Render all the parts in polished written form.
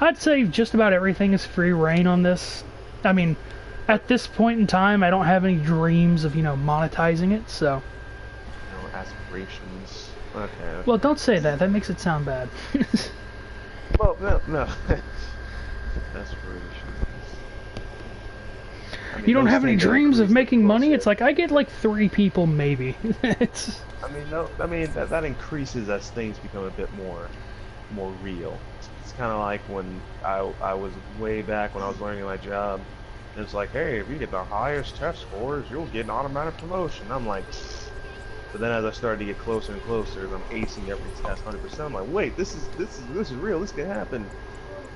I'd say just about everything is free reign on this. I mean, at this point in time, I don't have any dreams of, you know, monetizing it, so... No aspirations. Okay. Well, don't say that. That makes it sound bad. Well, no. Aspirations. I mean, You don't those have any things dreams of increase making the money? closer. It's like, I get like 3 people, maybe. It's... I mean, no. I mean that increases as things become a bit more real. It's kind of like when I was way back when I was learning my job. And it's like, hey, if you get the highest test scores, you'll get an automatic promotion. I'm like, but then as I started to get closer and closer, as I'm acing every test 100%, I'm like, wait, this is real. This can happen.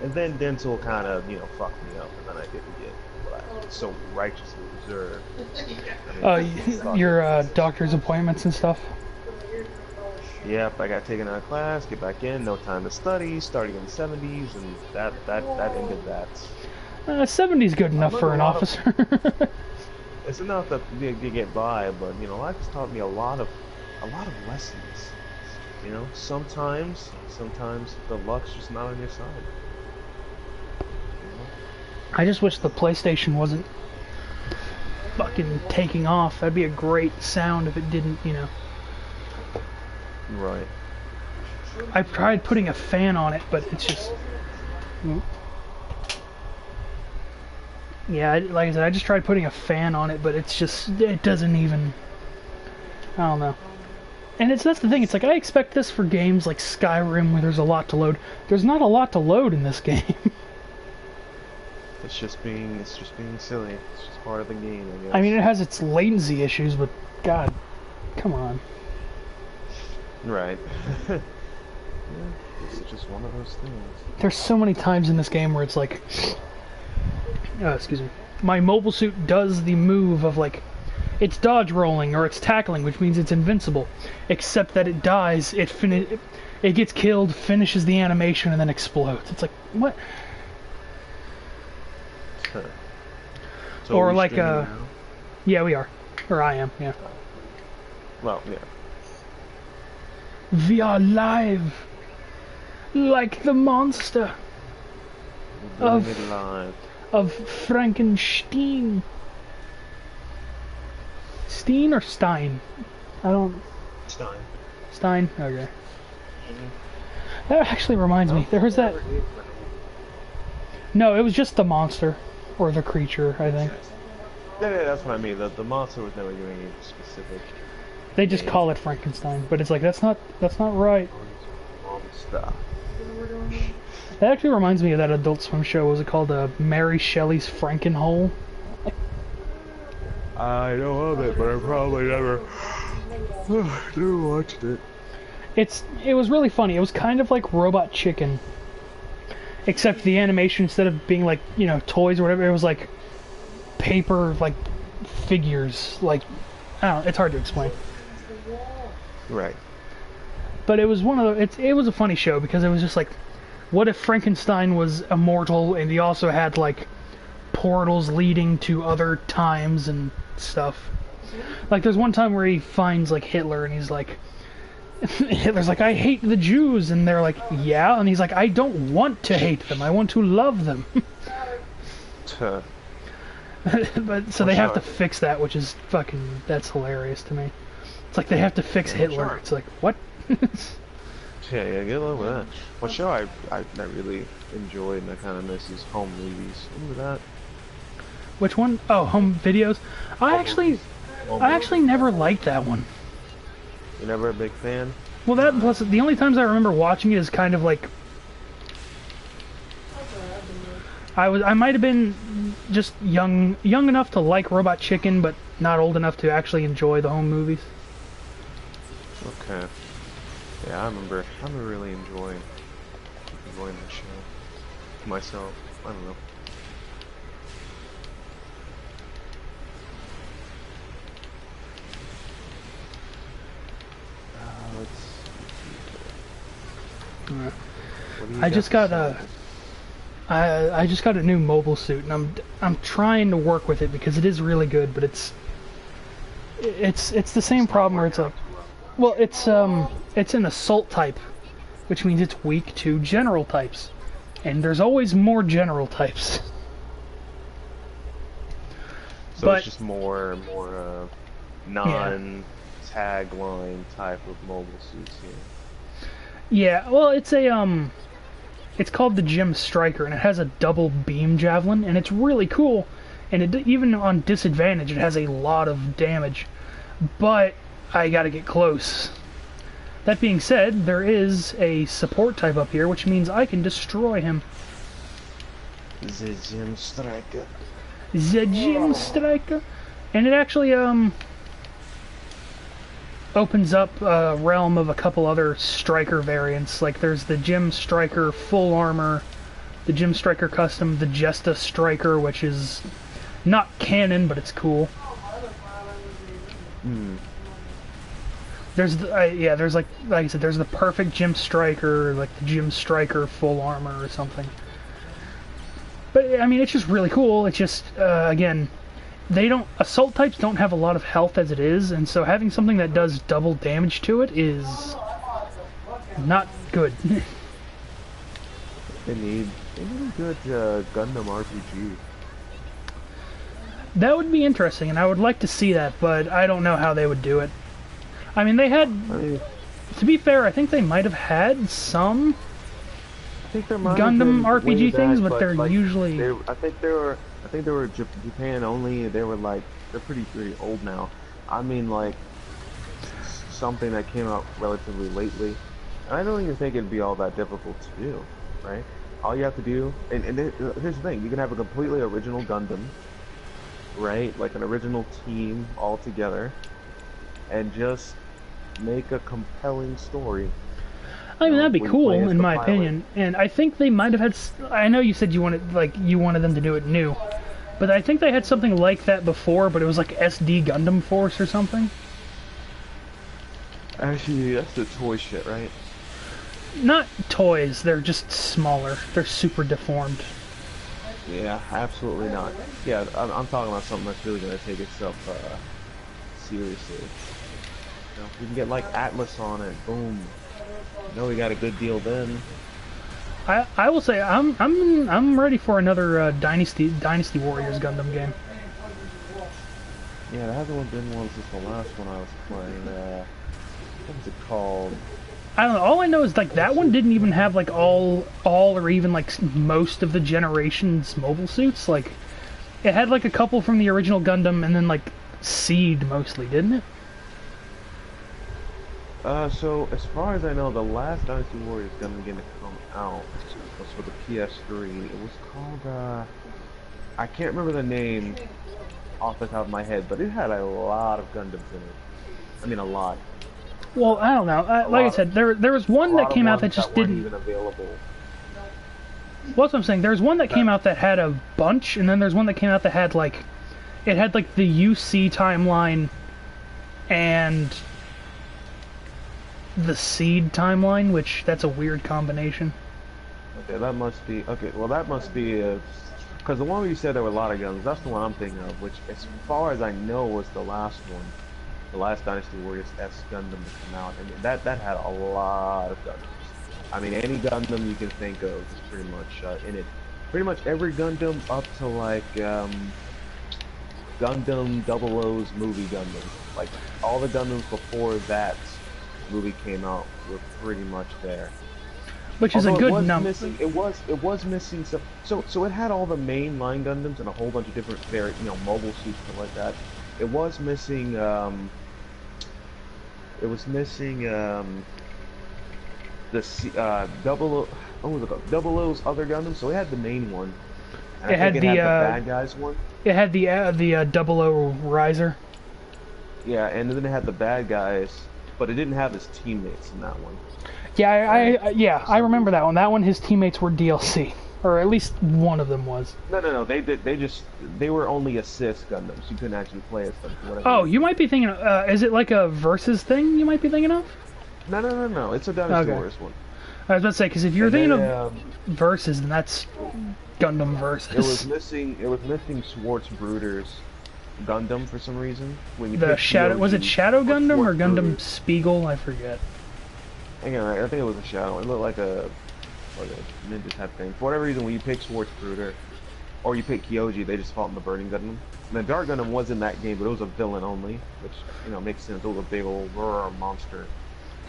And then dental kind of, you know, fucked me up, and then I didn't get what I so righteously deserved. I mean, your doctor's appointments and stuff? Yep, I got taken out of class, get back in, no time to study, starting in the 70s, and that ended that. 70's good enough for an officer. It's enough that you get by, but you know, life has taught me a lot of lessons. You know, sometimes the luck's just not on your side. You know? I just wish the PlayStation wasn't fucking taking off. That'd be a great sound if it didn't, you know. Right. I've tried putting a fan on it, but it's just... Yeah, like I said, I just tried putting a fan on it, but it's just... It doesn't even... I don't know. And that's the thing, it's like, I expect this for games like Skyrim where there's a lot to load. There's not a lot to load in this game. It's just being silly. It's just part of the game, I guess. I mean, it has its latency issues, but God, come on. Right. Yeah, it's just one of those things. There's so many times in this game where it's like... excuse me. My mobile suit does the move of like... It's dodge rolling or it's tackling, which means it's invincible. Except that it dies, it gets killed, finishes the animation, and then explodes. It's like, what? Huh. So Or are we like, streaming now? yeah, we are. Or I am, yeah. Well, yeah. We are live! Like the monster We're doing it live. of Frankenstein. Steen or Stein? I don't... Stein. Stein? Okay. That actually reminds me, there was that... No, it was just the monster. Or the creature, I think. Yeah, that's what I mean. The monster was never doing any specific. They just call it Frankenstein, but it's like, that's not right. Monster. That actually reminds me of that Adult Swim show. Was it called Mary Shelley's Frankenhole? I know of it, but I probably never watched it. It was really funny. It was kind of like Robot Chicken. Except the animation, instead of being like, you know, toys or whatever, it was like paper, like figures. Like, I don't know, it's hard to explain. Right. But it was it was a funny show because it was just like, what if Frankenstein was immortal and he also had like portals leading to other times and stuff. Like there's one time where he finds like Hitler and he's like, Hitler's like, I hate the Jews, and they're like, yeah, and he's like, I don't want to hate them, I want to love them. But so they have to fix that, which is fucking, that's hilarious to me. It's like they have to fix Hitler. It's like, what? Yeah, good luck with that. What show I really enjoyed and I kind of miss is Home Movies. Remember that? Which one? Oh, Home Videos. I actually never liked that one. You're never a big fan? Well, that plus the only times I remember watching it is kind of like I might have been just young enough to like Robot Chicken, but not old enough to actually enjoy the home movies. Okay. Yeah, I remember really enjoying the show myself. I don't know. I just got a new mobile suit, and I'm trying to work with it because it is really good, but it's the same problem where it's like, well, it's an assault type, which means it's weak to general types. and there's always more general types. So But it's just more non-tagline type of mobile suits here. yeah, well, it's called the Gem Striker, and it has a double beam javelin, and it's really cool. And even on disadvantage, it has a lot of damage. But I gotta get close. That being said, there is a support type up here, which means I can destroy him. The Gem Striker. The Gem Striker. And it actually, opens up a realm of a couple other striker variants. Like there's the Gem Striker Full Armor, the Gem Striker Custom, the Jesta Striker, which is not canon, but it's cool. There's there's like I said, there's the perfect Gem Striker, like the Gem Striker Full Armor or something. But I mean, it's just really cool. It's just again, assault types don't have a lot of health as it is, and so having something that does double damage to it is not good. They need a good Gundam RPG. That would be interesting, and I would like to see that, but I don't know how they would do it. I mean, to be fair, I think they might have had some Gundam RPG things, but they're like, usually... I think they were Japan only. They're pretty old now. I mean, like, something that came out relatively lately. And I don't even think it'd be all that difficult to do, right? All you have to do, and here's the thing, you can have a completely original Gundam, right? Like an original team all together, and just make a compelling story. I mean, that'd be cool, in my opinion. And I think they might have had... I know you said you wanted them to do it new, but I think they had something like that before, but it was like SD Gundam Force or something. Actually, that's the toy shit, right? Not toys, they're just smaller. They're super deformed. Yeah, absolutely not. Yeah, I'm talking about something that's really going to take itself seriously. You know, we can get like Atlas on it, boom. You know, we got a good deal then. I will say I'm ready for another Dynasty Warriors Gundam game. Yeah, there hasn't been one since the last one I was playing. What was it called? I don't know. All I know is like that one didn't even have like all or even like most of the generation's mobile suits. Like it had like a couple from the original Gundam and then like Seed mostly, didn't it? So as far as I know, the last Dynasty Warriors Gundam game to come out was for the PS3. It was called I can't remember the name off the top of my head, but it had a lot of Gundams in it. I mean, a lot. Well, I don't know. Like I said, there was one that came out that just didn't. Even available. Well, that's what I'm saying. There's one that came out that had a bunch, and then there's one that came out that had like, it had like the UC timeline, and the Seed timeline, which that's a weird combination. Okay, that must be okay. Well, that must be because the one where you said there were a lot of guns. That's the one I'm thinking of, which, as far as I know, was the last one. The last Dynasty Warriors S Gundam to come out, and that had a lot of Gundams. I mean, any Gundam you can think of is pretty much in it. Pretty much every Gundam up to like Gundam 00's movie Gundam. Like all the Gundams before that movie came out were pretty much there. Which is a good number. It was missing some. So it had all the main line Gundams and a whole bunch of different mobile suits and stuff like that. It was missing. It was missing the double. What was it called? 00's other Gundam. So it had the main one. And it had the bad guys one. It had the 00 Riser. Yeah, and then it had the bad guys, but it didn't have his teammates in that one. Yeah, I remember that one. That one, his teammates were DLC, or at least one of them was. No. They were only assist Gundams. You couldn't actually play as them. Oh, you might be thinking. Is it like a versus thing? You might be thinking of. No. It's a Dynasty Warriors one. I was about to say, because if you're thinking of versus, then that's Gundam versus. It was missing Schwartz Bruder's Gundam for some reason. When you the Shadow, was it Shadow Gundam or Gundam Bruder. Spiegel? I forget. Hang on, I think it was a Shadow. It looked like a or the ninja type thing. For whatever reason, when you pick Schwartzbruder or you pick Kyoji, they just fought in the Burning Gundam. And the Dark Gundam was in that game, but it was a villain only, which makes sense. It was a big old roar monster.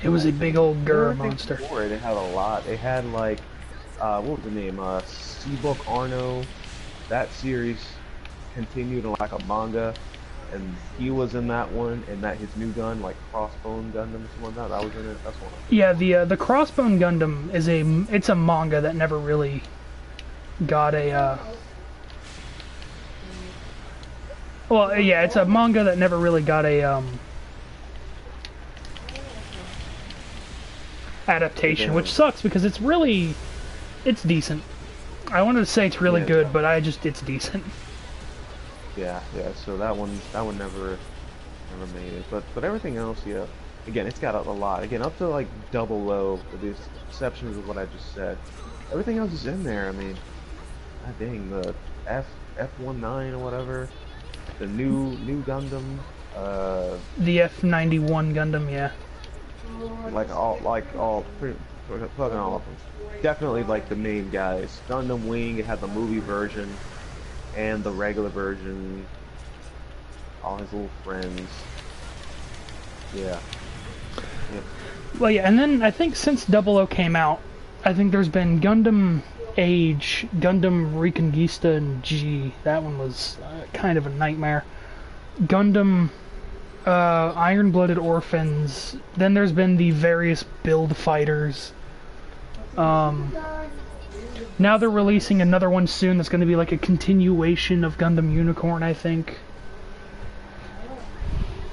It was a big old Gurr monster. It had a lot. It had like, what was the name? Seabook Arno. That series continued in like a manga, and he was in that one. And that his new gun, like Crossbone Gundam, something like that. That was in it. That's one. Yeah, the Crossbone Gundam is it's a manga that never really got a. Well, yeah, it's a manga that never really got a adaptation, which sucks because it's decent. I wanted to say it's really good, but it's decent. Yeah. So that one never made it. But everything else, yeah. Again, it's got a lot. Again, up to like double low, with the exceptions of what I just said. Everything else is in there. I mean, god dang, the F19 or whatever, the new Gundam, the F91 Gundam, yeah. Fucking all of them. Definitely like the main guys. Gundam Wing, it had the movie version and the regular version. All his little friends. Yeah. Well, yeah, and then I think since 00 came out, I think there's been Gundam Age, Gundam Reconquista, and G. That one was kind of a nightmare. Gundam Iron-Blooded Orphans. Then there's been the various build fighters. Now they're releasing another one soon that's going to be like a continuation of Gundam Unicorn, I think.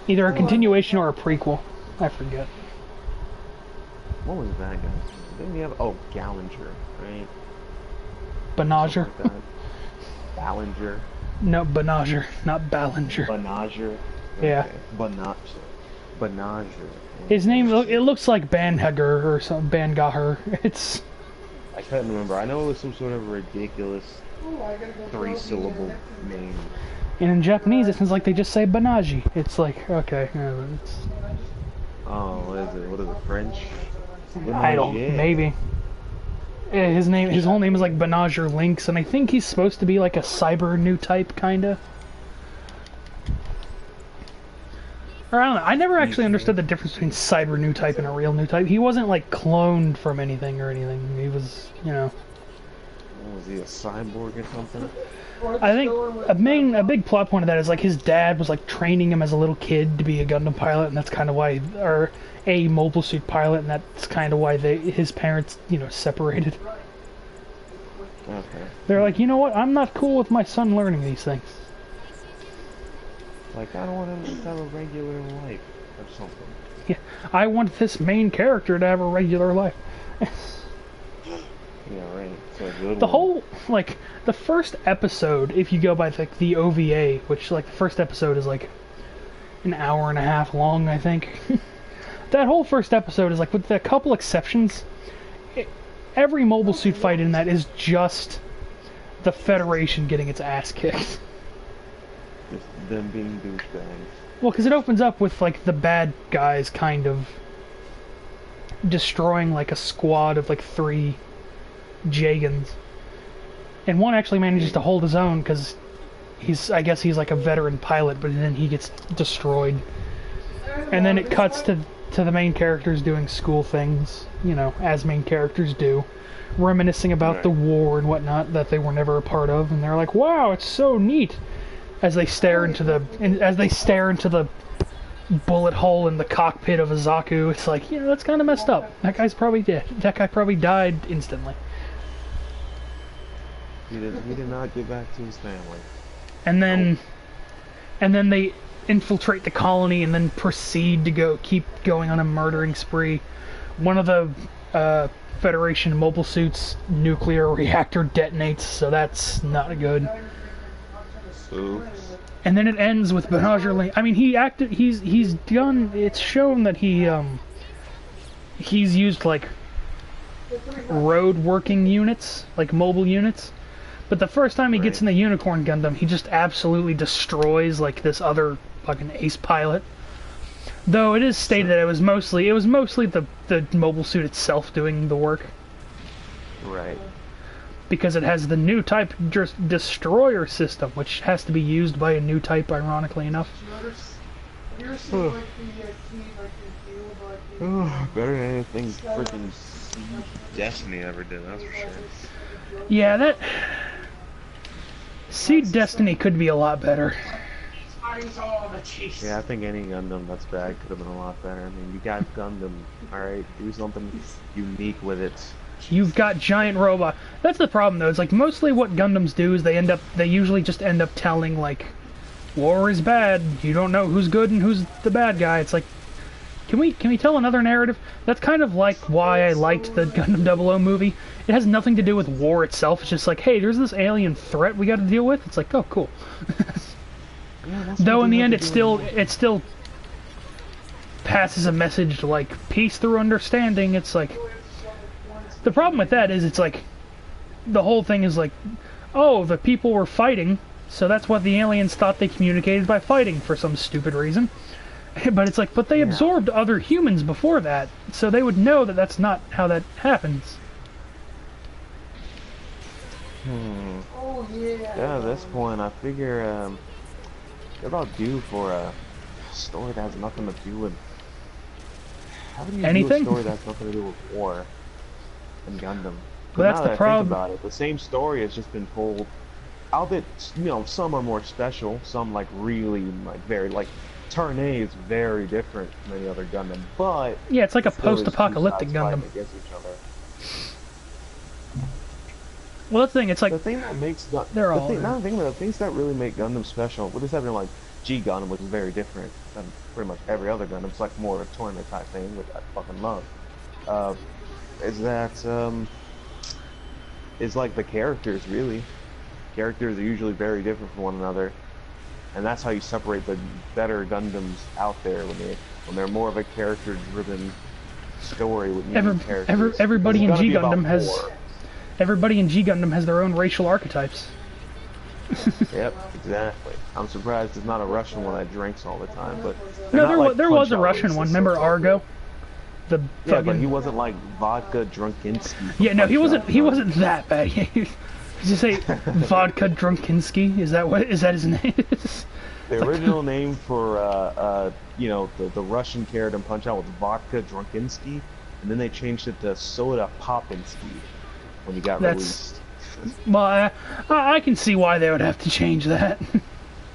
Either a continuation or a prequel. I forget. What was that guy? Didn't he have... Oh, Gallinger, right? Banager. Like Ballinger. No, Banager, not Ballinger. Banager. Yeah. Banager. His name, it looks like Banhager or some Bangaher. It's... I couldn't remember. I know it was some sort of ridiculous 3-syllable name. And in Japanese, it sounds like they just say Banaji. It's like, okay. It's... Oh, what is it, French? I don't, maybe. Yeah, his whole name is like Banager Lynx, and I think he's supposed to be like a cyber new type, kinda. Or I don't know, I never actually understood the difference between cyber new type and a real new type. He wasn't like cloned from anything or anything. He was, Was he a cyborg or something? I think a big plot point of that is like his dad was like training him as a little kid to be a Gundam pilot, and that's kind of why, or a mobile suit pilot, and that's kind of why his parents, separated. Okay. They're like, you know what? I'm not cool with my son learning these things. Like, I don't want him to have a regular life or something. Yeah, I want this main character to have a regular life. Yeah, right. So a good The one. whole, like, the first episode, if you go by like the OVA, which like the first episode is like an hour and a half long, I think. That whole first episode is like, with a couple exceptions, every mobile suit fight in that is just the Federation getting its ass kicked. Just them being douchebags. Well, because it opens up with like the bad guys kind of destroying like a squad of like 3 Jagans. And one actually manages to hold his own because I guess he's like a veteran pilot, but then he gets destroyed. And then it cuts to the main characters doing school things, as main characters do, reminiscing about the war and whatnot that they were never a part of, and they're like, "Wow, it's so neat," as they stare into the bullet hole in the cockpit of a Zaku. It's like, that's kind of messed up. That guy's probably dead. That guy probably died instantly. He did not get back to his family. And then they infiltrate the colony and then proceed to keep going on a murdering spree. One of the Federation mobile suits' nuclear reactor detonates, so that's not good. Oops. And then it ends with Banager Lane. I mean, he's done. It's shown that he's used like road working units, like mobile units. But the first time he gets in the Unicorn Gundam, he just absolutely destroys like this other fucking ace pilot. Though it is stated that it was mostly the mobile suit itself doing the work. Right. because it has the new type destroyer system, which has to be used by a new type, ironically enough. Better than anything freaking Destiny ever did, that's for sure. Yeah, that Seed Destiny could be a lot better. Yeah, I think any Gundam that's bad could have been a lot better. I mean, you got Gundam, alright, do something unique with it. You've got giant robot. That's the problem, though. It's like mostly what Gundams do is they usually just end up telling, like, war is bad. You don't know who's good and who's the bad guy. It's like, can we tell another narrative? That's kind of like why I liked the Gundam 00 movie. It has nothing to do with war itself. It's just like, hey, there's this alien threat we got to deal with. It's like, oh, cool. Yeah, though in the end, it still passes a message like peace through understanding. It's like the problem with that is it's like the whole thing is like, oh, the people were fighting, so that's what the aliens thought they communicated by fighting for some stupid reason. But it's like, but they absorbed other humans before that, so they would know that that's not how that happens. Yeah, at this point, I figure they're about due for a story that has nothing to do with. How do you Anything? do a story that has nothing to do with war and Gundam? Well, that's now the that problem. I think about it, the same story has just been told. Albeit, you know, some are more special, some like really like very like. Turn A is very different from any other Gundam, but Yeah, it's like a still is two post-apocalyptic sides Gundam. fighting against each other. Well, that's the thing. It's like The thing that makes they're all the things that really make Gundam special, with this having like G Gundam, which is very different than pretty much every other Gundam. It's like more of a tournament type thing, which I fucking love. Is that is like the characters really. Characters are usually very different from one another. And that's how you separate the better Gundams out there when they're more of a character-driven story with unique characters. Everybody in G Gundam has war. everybody in G Gundam has their own racial archetypes. Yep, exactly. I'm surprised there's not a Russian one that drinks all the time, but No, there was a Russian one. Remember Argo? The yeah, fucking... but he wasn't like vodka Drunkinsky. Yeah, no, he wasn't that bad. Did you say Vodka Drunkinsky? Is that his name? The original name for you know, the Russian character in Punch Out was Vodka Drunkinsky, and then they changed it to Soda Popinsky when he got released. Well, I can see why they would have to change that.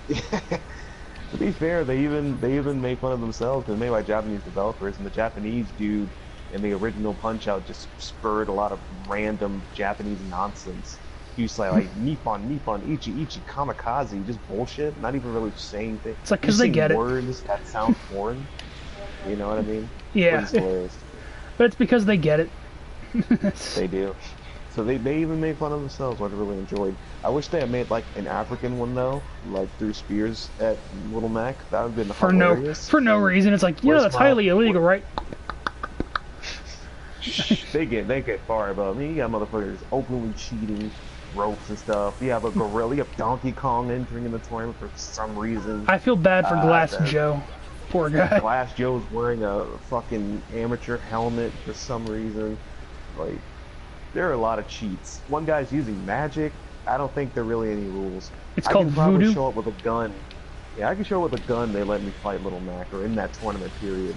To be fair, they even make fun of themselves because made by Japanese developers, and the Japanese dude in the original Punch Out just spurred a lot of random Japanese nonsense. He used to say like Nippon, Ichi, kamikaze, just bullshit, not even really saying things. It's like because they get words that sound foreign. You know what I mean? Yeah. But it's because they get it. They do. So they even made fun of themselves, which I really enjoyed. I wish they had made like an African one though, like threw spears at Little Mac. That would have been hilarious. For no reason. It's like, that's highly illegal, right? They get far above. I mean, you got motherfuckers openly cheating ropes and stuff. You have a gorilla, you have Donkey Kong entering in the tournament for some reason. I feel bad for Glass Joe. Poor guy. Glass Joe's wearing a fucking amateur helmet for some reason. Like, there are a lot of cheats. One guy's using magic. I don't think there are really any rules. It's called voodoo. I can show up with a gun. Yeah, I can show up with a gun. They let me fight Little Mac, or in that tournament period.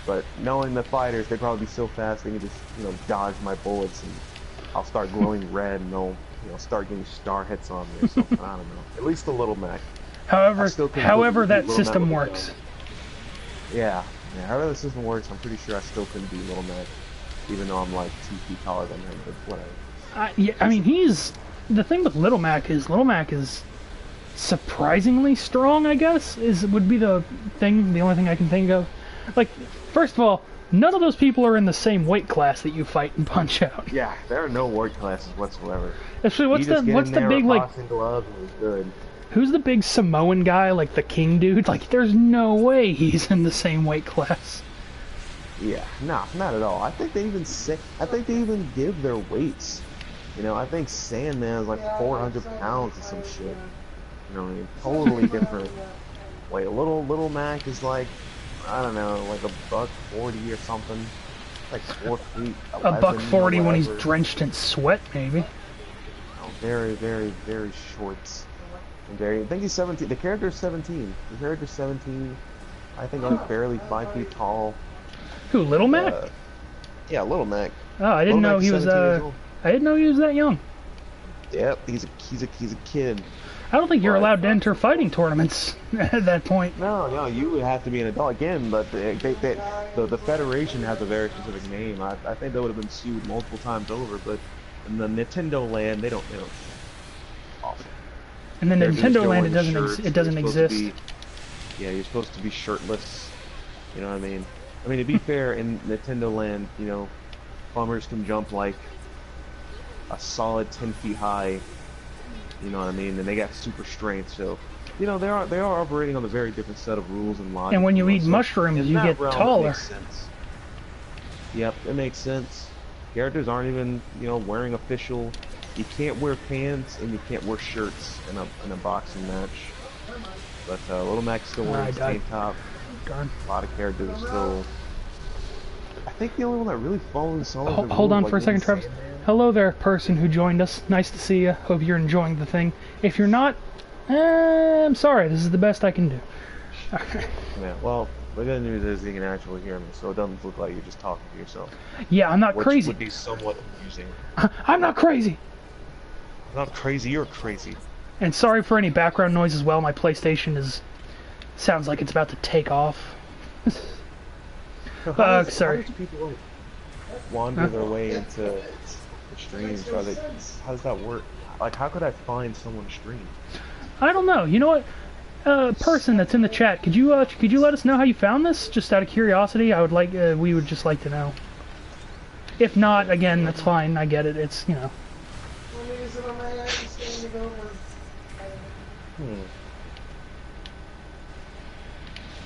But knowing the fighters, they'd probably be so fast they can just, you know, dodge my bullets, and I'll start glowing red, and they'll, you know, start getting star hits on me or something. I don't know. At least the Little Mac. However that system works. Yeah, however the system works, I'm pretty sure I still couldn't beat Little Mac, even though I'm like 2 feet taller than him. But whatever. Yeah, I mean, the thing with Little Mac is surprisingly strong. I guess would be the only thing I can think of. Like, first of all, none of those people are in the same weight class that you fight in Punch Out. Yeah, there are no weight classes whatsoever. Actually, what's the big like? Gloves and it's good. Who's the big Samoan guy, like the King dude? Like, there's no way he's in the same weight class. Yeah, no, not at all. I think they even give their weights. You know, I think Sandman is like 400 pounds or some shit. You know what I mean? Totally different. Wait, Little Mac is like, I don't know, like $140 or something. like 4 feet, A buck 11 or 40 when he's whatever. drenched in sweat, maybe. Oh, very, very, very short. And very. I think he's 17. The character's 17. The character's 17. I think like barely 5 feet tall. Who, Little Mac? Uh, yeah, Little Mac. Oh, I didn't Little know Mac's he was 17 years old. I didn't know he was that young. Yep, he's a kid. I don't think you're But allowed to enter fighting tournaments at that point. no, you would have to be an adult again. But the Federation has a very specific name. I think they would have been sued multiple times over. But in the Nintendo land, they don't. Awful. In the They're just Nintendo land, going shirts. it doesn't You're supposed to exist. yeah, you're supposed to be shirtless. You know what I mean? I mean, to be fair, in Nintendo land, plumbers can jump like a solid 10 feet high. You know what I mean? And they got super strength, so they are operating on a very different set of rules and logic. And when you eat So mushrooms, in you that get realm, it taller. makes sense. Yep, it makes sense. Characters aren't even, wearing official. You can't wear pants and you can't wear shirts in a boxing match. But Little Mac's still wearing his tank top. Darn. A lot of characters are still. I think the only one that really follows solid. Hold on for a second, Travis. Hello there, person who joined us. Nice to see you. Hope you're enjoying the thing. If you're not, I'm sorry. This is the best I can do. Yeah, well, the good news is you can actually hear me, so it doesn't look like you're just talking to yourself. Yeah, I'm not Which crazy. would be somewhat amusing. I'm not crazy. I'm not crazy, you're crazy. And sorry for any background noise as well. My PlayStation sounds like it's about to take off. So sorry. How does people like wander their way into the streams? How does that work? Like, how could I find someone's stream? I don't know. You know what? Person that's in the chat, could you let us know how you found this? Just out of curiosity, we would just like to know. If not, again, that's fine. I get it. It's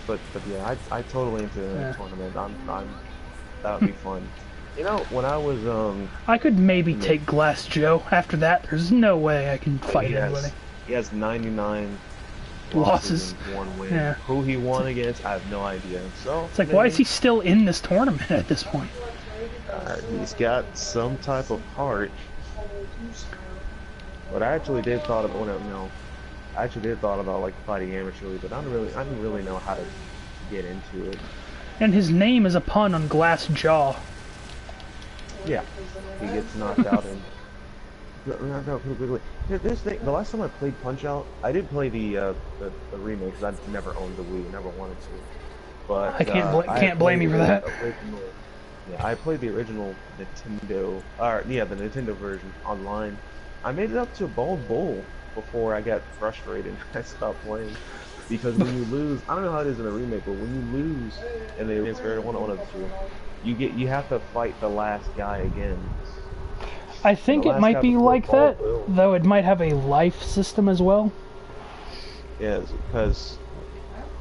But yeah, I totally into the tournament. That would be fun. When I was I could maybe take Glass Joe. After that, there's no way I can fight anybody. He has 99 Losses. and 1 win. Yeah. Who he won against, I have no idea. So It's like, why is he still in this tournament at this point? He's got some type of heart. But I actually did thought about like fighting amateurly, but I didn't really know how to get into it. And his name is a pun on Glass Jaw. Yeah, he gets knocked out and knocked out pretty quickly. The last time I played Punch-Out, I did play the remake because I never owned the Wii, never wanted to. But I can't blame you for that. Yeah, I played the original Nintendo, the Nintendo version online. I made it up to Bald Bull before I got frustrated and I stopped playing. Because when you lose, I don't know how it is in the remake, but when you lose and they transfer one of the two, you have to fight the last guy again. I think it might be like that, though it might have a life system as well. Yes, because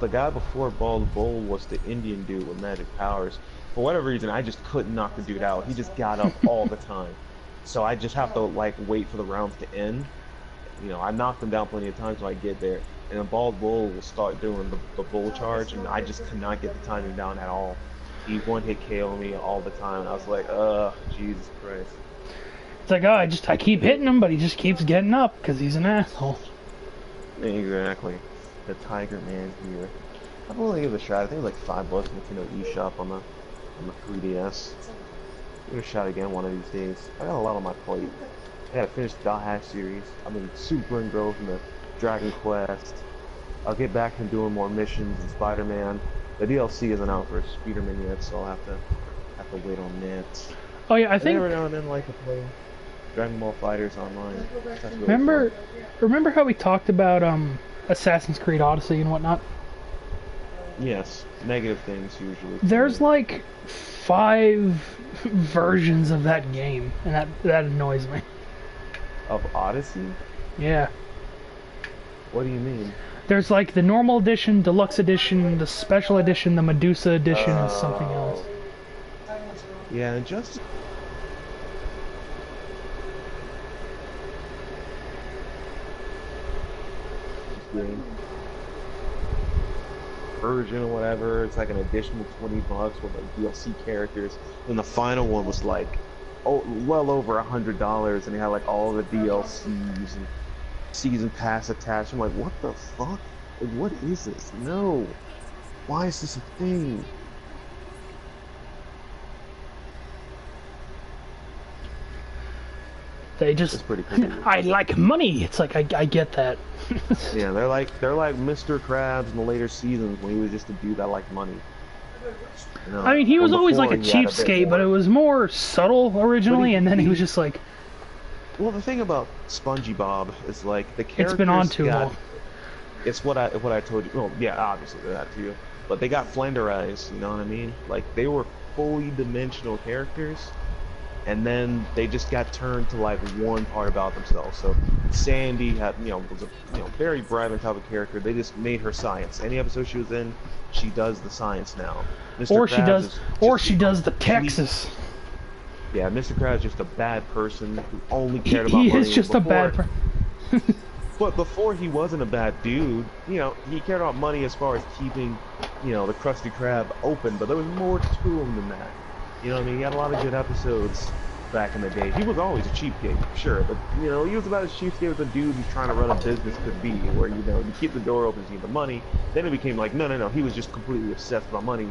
the guy before Bald Bull was the Indian dude with magic powers. For whatever reason, I just couldn't knock the dude out. He just got up all the time. So I just have to like wait for the rounds to end. I knocked him down plenty of times when I get there. And then Bald Bull will start doing the bull charge, and I just could not get the timing down at all. He one-hit KO me all the time. I was like, Jesus Christ. It's like, I keep hitting him, but he just keeps getting up because he's an asshole. Exactly. The Tiger Man here. I'm gonna give it a shot. I think it was like $5 Nintendo eShop on the 3DS. Give it a shot again one of these days. I got a lot on my plate. I gotta finish the Hash series. I've been super engrossed in the Dragon Quest. I'll get back to doing more missions in Spider-Man. The DLC isn't out for Spider-Man yet, so I'll have to wait on that. Oh yeah, I think. Every now and then, like to play Dragon Ball Fighters online. That's really remember how we talked about Assassin's Creed Odyssey and whatnot? Yes, negative things usually. There's like 5 versions of that game, and that annoys me. Of Odyssey? Yeah. What do you mean? There's like the normal edition, deluxe edition, the special edition, the Medusa edition, and something else. Yeah, just. version or whatever. It's like an additional $20 with like DLC characters. And the final one was like, oh, well over $100, and they had like all the DLCs and season pass attached. I'm like, what the fuck? Like, what is this? No. Why is this a thing? They just, It's pretty cool. I like money. It's like, I get that. Yeah, they're like Mr. Krabs in the later seasons when he was just a dude that liked money. You know? I mean, he was When always like a before, he had bit cheapskate, but it more. was more subtle originally, and then he was just like, Well, the thing about SpongeBob is like the characters it's been on too got, long. it's what I told you. Well, yeah, obviously they're that too, but they got flanderized. You know what I mean? Like they were fully dimensional characters, and then they just got turned to like one part about themselves. So Sandy had, was a very bright on top of character. They just made her science. Any episode she was in, she does the science now. Mr. Or Krabs she does the Texas. Yeah, Mr. Krabs is just a bad person who only cared about He money. is just a bad person. But before he wasn't a bad dude, he cared about money as far as keeping, the Krusty Krab open, but there was more to him than that. You know what I mean? He had a lot of good episodes back in the day. He was always a cheapskate, sure, but, he was about as cheapskate as a dude who's trying to run a business could be, where, you keep the door open so you get the money. Then it became like, no, he was just completely obsessed about money,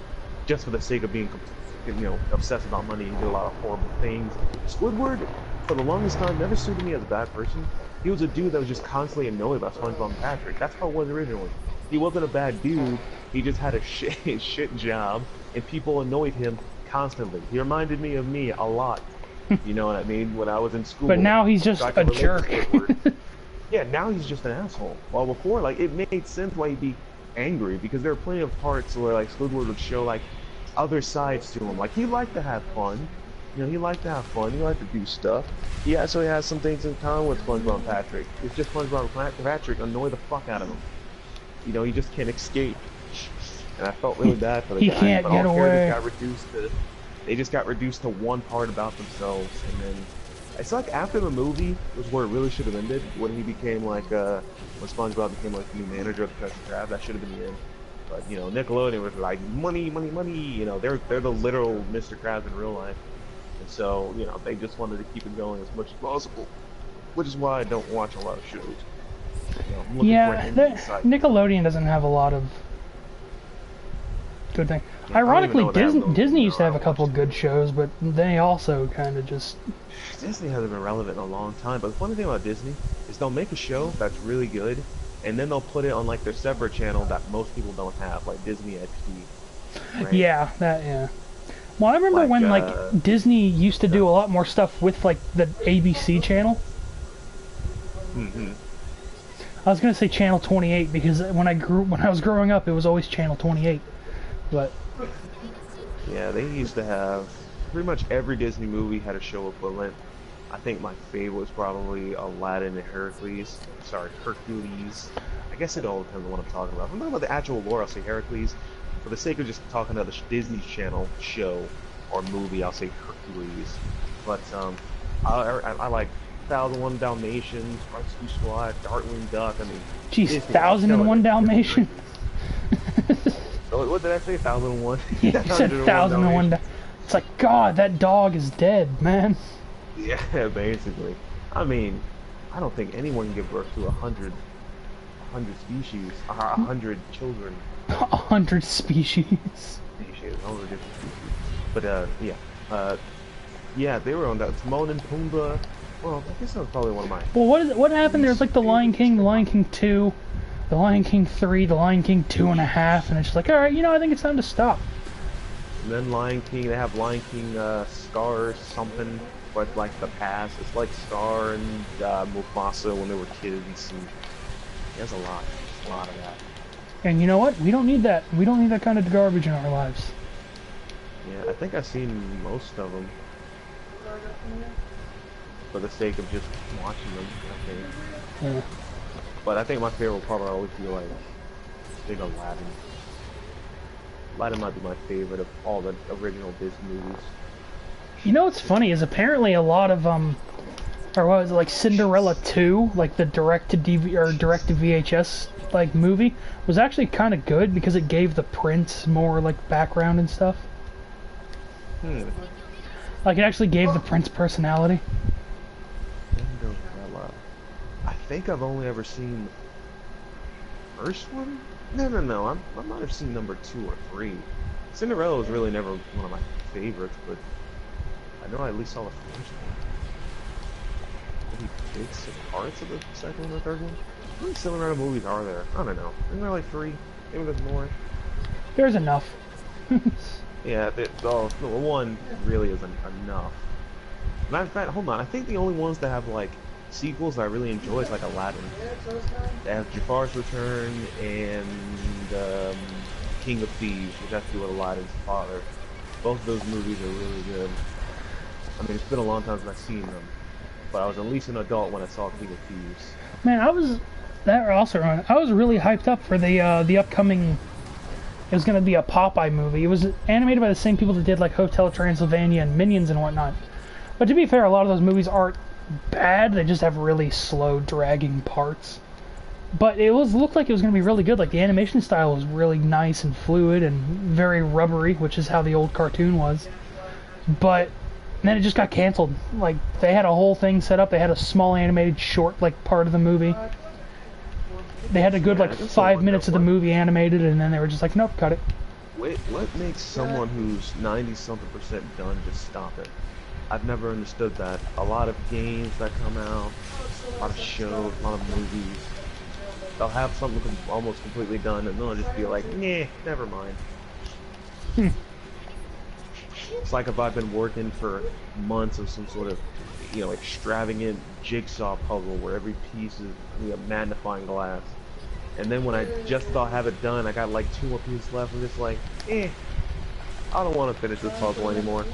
just for the sake of being, obsessed about money. He did a lot of horrible things. Squidward, for the longest time, never suited me as a bad person. He was a dude that was just constantly annoyed by SpongeBob and Patrick. That's how it was originally. He wasn't a bad dude. He just had a shit job, and people annoyed him constantly. He reminded me of me a lot. You know what I mean? When I was in school. But now he's just So I a could relate to jerk. Squidward. Yeah, now he's just an asshole. While before, like, it made sense why he'd be angry, because there are plenty of parts where, like, Squidward would show, like, other sides to him. Like, he liked to have fun. He liked to have fun. He liked to do stuff. He actually has some things in common with SpongeBob and Patrick. It's just SpongeBob and Patrick annoy the fuck out of him. He just can't escape. And I felt really bad for the He guy. can't but get all characters away. they just got reduced to one part about themselves, and then it's like after the movie was where it really should have ended, when he became like when SpongeBob became like the new manager of the Krusty Krab. That should have been the end. But Nickelodeon was like money, money, money. They're the literal Mr. Krabs in real life. And so, they just wanted to keep it going as much as possible, which is why I don't watch a lot of shows. I'm looking for Yeah, an indie site. Nickelodeon doesn't have a lot of good things. Yeah, I don't even Ironically, know if they have those Disney used to have a around. couple good shows, but they also kind of just... Disney hasn't been relevant in a long time, but the funny thing about Disney is they'll make a show that's really good, and then they'll put it on like their separate channel that most people don't have, like Disney XD. Right? Yeah. Well, I remember Like, when like Disney used to do a lot more stuff with like the ABC channel. I was gonna say channel 28 because when I was growing up, it was always channel 28. But Yeah, they used to have pretty much every Disney movie had a show equivalent. I think my favorite was probably Aladdin and Hercules. Sorry, Hercules. I guess it all depends on what I'm talking about. If I'm talking about the actual lore, I'll say Hercules. For the sake of just talking about the Disney Channel show or movie, I'll say Hercules. But I like 1001 Dalmatians, Rescue Squad, Darkwing Duck. I mean, geez, Disney, 1001 Dalmatian. So what did I say? 1001? Yeah, you said 1001. It's like, God, that dog is dead, man. Yeah, basically. I mean, I don't think anyone can give birth to 100 species, 100 children. 100 species. Species, all the different species. But yeah, they were on that. Timon and Pumbaa. Well, I guess that was probably one of my. Well, what happened? There's like the Lion King, the Lion King 2, the Lion King 3, the Lion King 2.5, and it's just like, all right, I think it's time to stop. And then Lion King, they have Lion King Scar or something, but like the past. It's like Scar and Mufasa when they were kids, and there's a lot of that. And you know what? We don't need that. We don't need that kind of garbage in our lives. Yeah, I think I've seen most of them. For the sake of just watching them, I think. Yeah. But I think my favorite will probably always be like Big Aladdin. Aladdin might be my favorite of all the original Disney movies. You know what's funny is apparently a lot of or what was it, like Cinderella 2, like the direct to DV or direct to VHS like movie, was actually kind of good because it gave the prince more like background and stuff. Hmm. Like it actually gave the prince personality. Cinderella. I think I've only ever seen the first one. No. I might have seen number 2 or 3. Cinderella was really never one of my favorites, but I know I at least saw the first one. Maybe bits of parts of the second and the third one. How many Cinderella movies are there? I don't know. Isn't there like 3? Maybe there's more. There's enough. Yeah, the one really isn't enough. Matter of fact, hold on. I think the only ones that have like sequels that I really enjoy is like Aladdin. They have Jafar's Return and King of Thieves, which has to do with Aladdin's father. Both of those movies are really good. I mean, it's been a long time since I've seen them, but I was at least an adult when I saw King of Thieves. Man, I was really hyped up for the upcoming. It was going to be a Popeye movie. It was animated by the same people that did like Hotel Transylvania and Minions and whatnot. But to be fair, a lot of those movies aren't bad. They just have really slow, dragging parts. But looked like it was going to be really good. Like the animation style was really nice and fluid and very rubbery, which is how the old cartoon was. But then it just got canceled. Like they had a whole thing set up. They had a small animated short like part of the movie. They had a good like 5 minutes of the movie animated, and then they were just like, nope, cut it. Wait, what makes someone who's 90-something% done just stop it? I've never understood that. A lot of games that come out, a lot of shows, a lot of movies, they'll have something almost completely done, and they'll just be like, nah, never mind. It's like if I've been working for months of some sort of, extravagant jigsaw puzzle where every piece is a magnifying glass. And then when I just about have it done, I got like 2 more pieces left, and just like, I don't want to finish this puzzle anymore.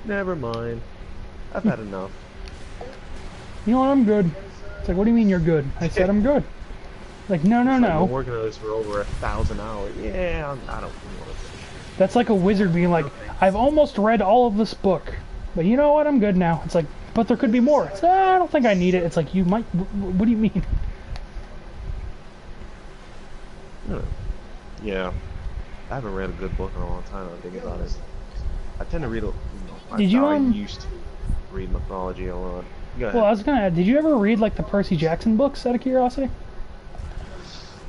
Never mind. I've had enough. You know what, I'm good. It's like, what do you mean you're good? I said I'm good. Like, no. I've been working on this for over 1,000 hours. Yeah, I don't want to finish. That's like a wizard being like, I've almost read all of this book. But you know what, I'm good now. It's like, but there could be more. It's, I don't think I need it. It's like, you might, what do you mean? Yeah. I haven't read a good book in a long time, I think about it. I tend to read I used to read mythology a lot. Go ahead. Well, I was gonna add, did you ever read like the Percy Jackson books out of curiosity?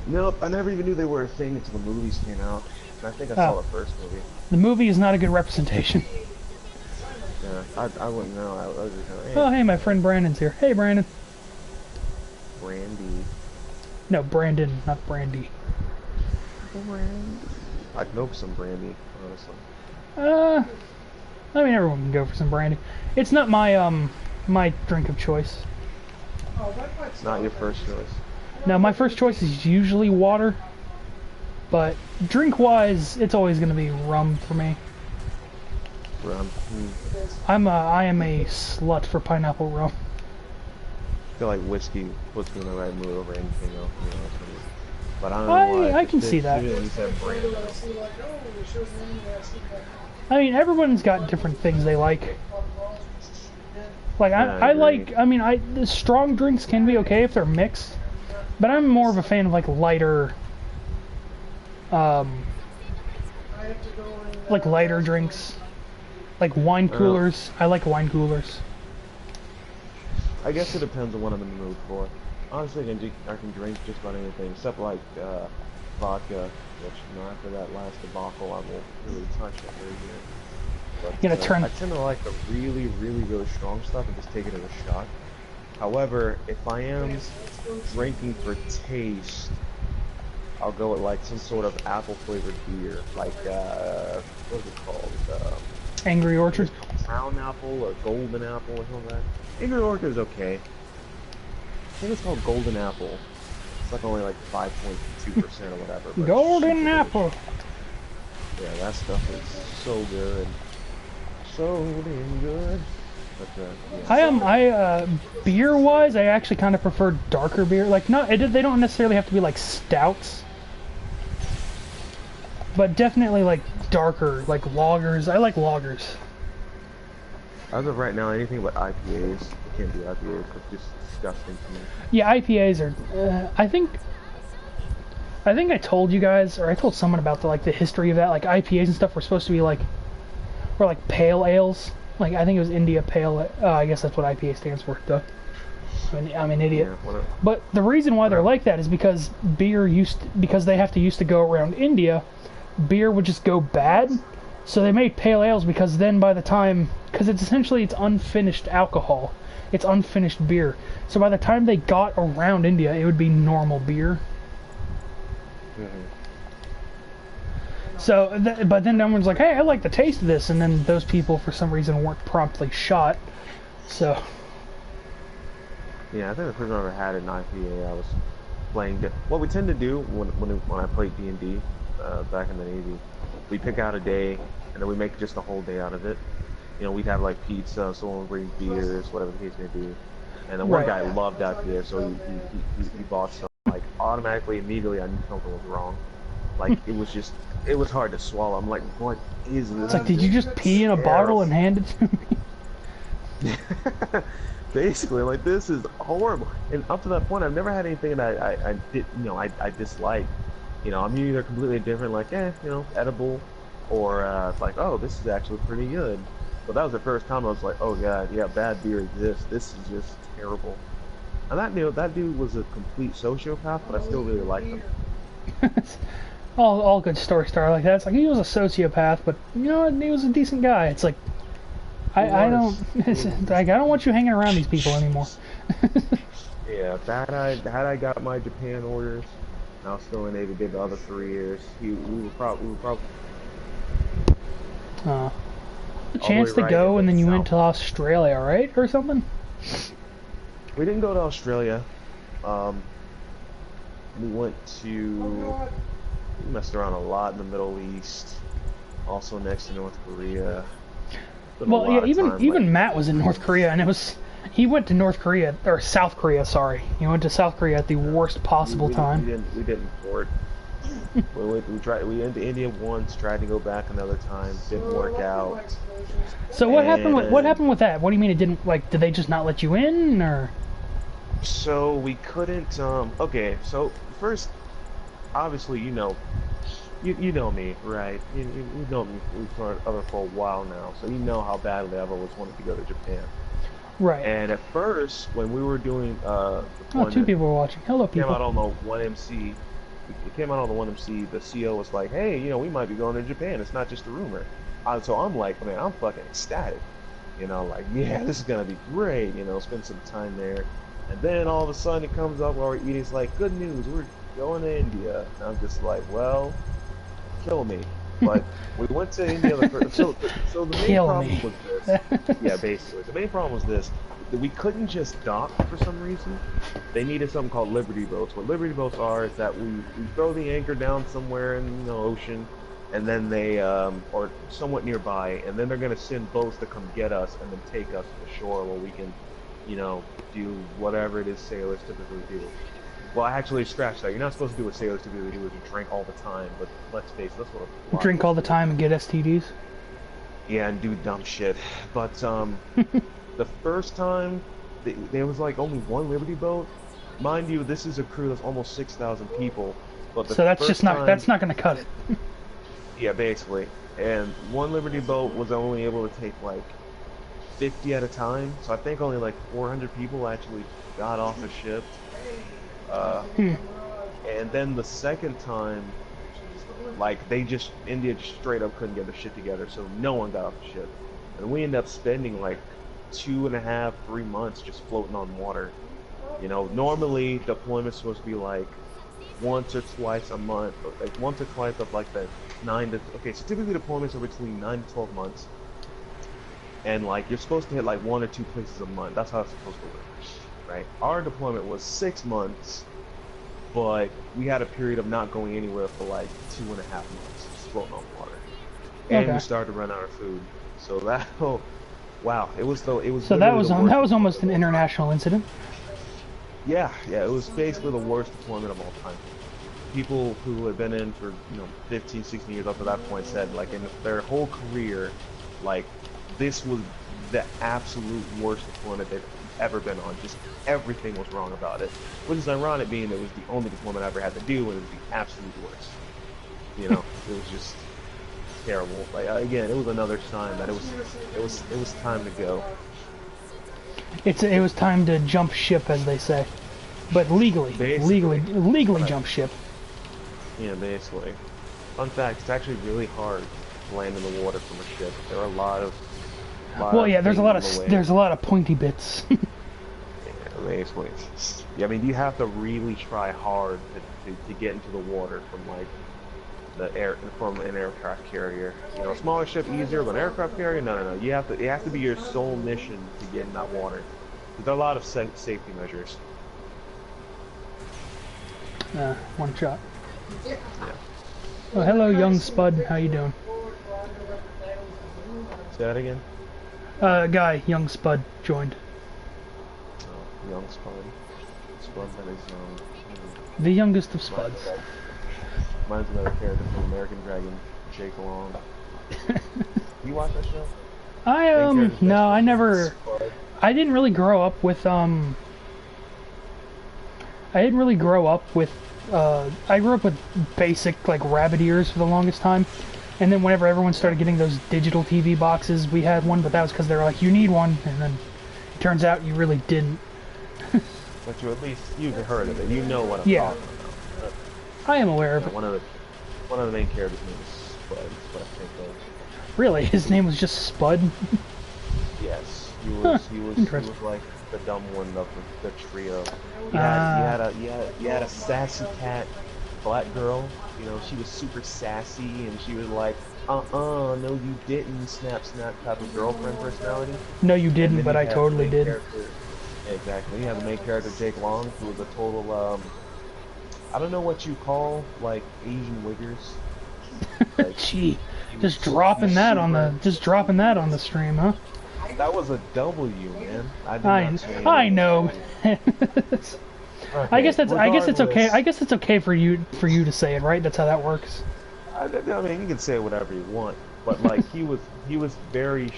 Nope, I never even knew they were a thing until the movies came out. And I think I saw the first movie. The movie is not a good representation. Yeah, I wouldn't know. I was just kind of, Oh, hey, my friend Brandon's here. Hey, Brandon. Brandy. No, Brandon, not Brandy. Brandy. I'd go for some brandy, honestly. I mean, everyone can go for some brandy. It's not my my drink of choice. It's not your first choice. No, my first choice is usually water. But drink-wise, it's always going to be rum for me. Rum. I am a slut for pineapple rum. I feel like whiskey puts me in the right mood over anything else. But I don't know why. I can see that. You said brandy. I mean, everyone's got different things they like. Like I like. I mean, the strong drinks can be okay if they're mixed, but I'm more of a fan of like lighter. Like lighter drinks, like wine coolers. I like wine coolers. I guess it depends on what I'm in the mood for. Honestly, I can drink just about anything except like vodka, which after that last debacle, I won't really touch it very good. But, I tend to like the really, really, really strong stuff and just take it as a shot. However, if I am drinking for taste, I'll go with like some sort of apple flavored beer, like what is it called? Angry Orchard. Brown apple or golden apple or something like that. Angry Orchard is okay. I think it's called Golden Apple. It's like only like 5.2% or whatever. But Golden Apple. Yeah, that stuff is so good. So damn good. But, yeah. Beer wise, I actually kind of prefer darker beer. Like, they don't necessarily have to be like stouts, but definitely like darker, like lagers. I like lagers. As of right now, anything but IPAs. I can't do IPAs. It's just disgusting to me. Yeah, IPAs are. I think I told you guys, or I told someone about the history of that. Like IPAs and stuff were supposed to be like pale ales. Like I think it was India Pale. I guess that's what IPA stands for. Duh. I'm an idiot. Yeah, whatever. But the reason why they're like that is because because they have to used to go around India, beer would just go bad. So they made pale ales because then by the time, because it's unfinished alcohol, it's unfinished beer. So by the time they got around India, it would be normal beer. Mm-hmm. So, but then everyone's like, hey, I like the taste of this, and then those people for some reason weren't promptly shot. So. Yeah, I think the first time I ever had an IPA, I was playing. What we tend to do when I played D&D back in the Navy, we pick out a day and then we make just a whole day out of it. You know, we'd have like pizza, someone would bring beers, whatever the case may be. And then one guy loved IPA, so he bought some. Like automatically, immediately, I knew something was wrong. Like it was hard to swallow. I'm like, what is this? It's like, did you just pee in a bottle and hand it to me? Basically, like, this is horrible. And up to that point, I've never had anything that I dislike. You know, I'm either completely different, like, edible, or it's like, oh, this is actually pretty good. But that was the first time I was like, oh god, yeah, bad beer exists. This is just terrible. And that dude was a complete sociopath, but I still really liked him. all good stories start like that. It's like he was a sociopath, but you know what? He was a decent guy. It's like I don't like I don't want you hanging around these people anymore. Yeah, had I got my Japan orders, I was still in Navy. Did the other 3 years. We were probably a chance to go, and then you went to Australia, right, or something? We didn't go to Australia. We went to. We messed around a lot in the Middle East. Also next to North Korea. Well, yeah, even Matt was in North Korea, and he went to North Korea, or South Korea, sorry. He went to South Korea at the worst possible time. We didn't port. we went to India once, tried to go back another time, didn't work out. So what happened with that? What do you mean it didn't, like, did they just not let you in, or? So we couldn't, okay, so first, obviously, you know me, right? You know me for a while now, so you know how badly I've always wanted to go to Japan. Right. And at first, when we were doing two people were watching. Hello, people. Came out on the 1MC. It came out on the 1MC. The CEO was like, "Hey, we might be going to Japan. It's not just a rumor." So I'm like, man, I'm fucking ecstatic. Like, yeah, this is gonna be great. Spend some time there. And then all of a sudden, it comes up while we're eating. It's like, good news, we're going to India. And I'm just like, well, kill me. But we went to India the first. So the main problem was this. Yeah, basically, the main problem was this. That we couldn't just dock for some reason. They needed something called Liberty boats. What Liberty boats are is that we throw the anchor down somewhere in the ocean, and then they or somewhat nearby, and then they're gonna send boats to come get us and then take us to the shore where we can, do whatever it is sailors typically do. Well, I actually scratched that. You're not supposed to do what sailors typically do, is you drink all the time. But let's face it, that's what. Drink all the time and get STDs. Yeah, and do dumb shit. But the first time, there was like only one Liberty boat. Mind you, this is a crew that's almost 6,000 people. But so that's just not going to cut it. Yeah, basically. And one Liberty boat was only able to take like 50 at a time. So I think only like 400 people actually got off the ship. And then the second time, like India just straight up couldn't get their shit together, so no one got off the ship. And we ended up spending like 2.5, 3 months just floating on water. Normally deployment's supposed to be like once or twice a month, like once or twice of like the so typically deployments are between 9 to 12 months. And like you're supposed to hit like 1 or 2 places a month. That's how it's supposed to work. Right? Our deployment was 6 months, but we had a period of not going anywhere for like 2.5 months, just floating on water, and we started to run out of food. So that, wow, it was. So that was almost an international incident. Yeah, it was basically the worst deployment of all time. People who had been in for 15, 16 years up to that point said like in their whole career, like this was the absolute worst deployment they've ever been on. Just everything was wrong about it. Which is ironic, being it was the only deployment I ever had to do, and it was the absolute worst. You know, it was just terrible. Like again, it was another sign that it was time to go. It was time to jump ship, as they say, but legally Right. jump ship. Yeah, basically. Fun fact: it's actually really hard to land in the water from a ship. There are a lot of Well, yeah, there's a lot things in the of way. there's a lot of pointy bits. Yeah, basically. Yeah, I mean, you have to really try hard to get into the water from like from an aircraft carrier. You know, a smaller ship easier, but an aircraft carrier, no. You have to. It has to be your sole mission to get in that water. There are a lot of safety measures. One shot. Yeah. Oh, hello, young Spud. How you doing? Say that again. Guy, young Spud joined. Oh, young Spud. Spud that is The youngest of Spuds. Mine's another character from American Dragon, Jake Long. You watch that show? No, I never. I didn't really grow up with I didn't really grow up with. I grew up with basic like rabbit ears for the longest time, and then whenever everyone started getting those digital TV boxes, we had one, but that was because they were like, you need one, and then it turns out you really didn't. But you've heard of it. You know what I'm Yeah. talking about. I am aware of it. One of the main characters' name is Spud. Is what I think of. Really, his name was just Spud. Yes, he was Interesting. like the dumb one of the trio. You had a sassy cat, black girl. You know, she was super sassy, and she was like, no, you didn't, snap, type of girlfriend personality. No, you And didn't, then but you I have totally the main did. character- Exactly. You have the main character, Jake Long, who was a total, I don't know what you call, like, Asian wiggers. Like, Gee, he just was dropping that super- on the stream, huh? That was a W, man. I know. I guess it's okay. Regardless, I guess it's okay for you to say it, right? That's how that works. I mean, you can say whatever you want, but like he was very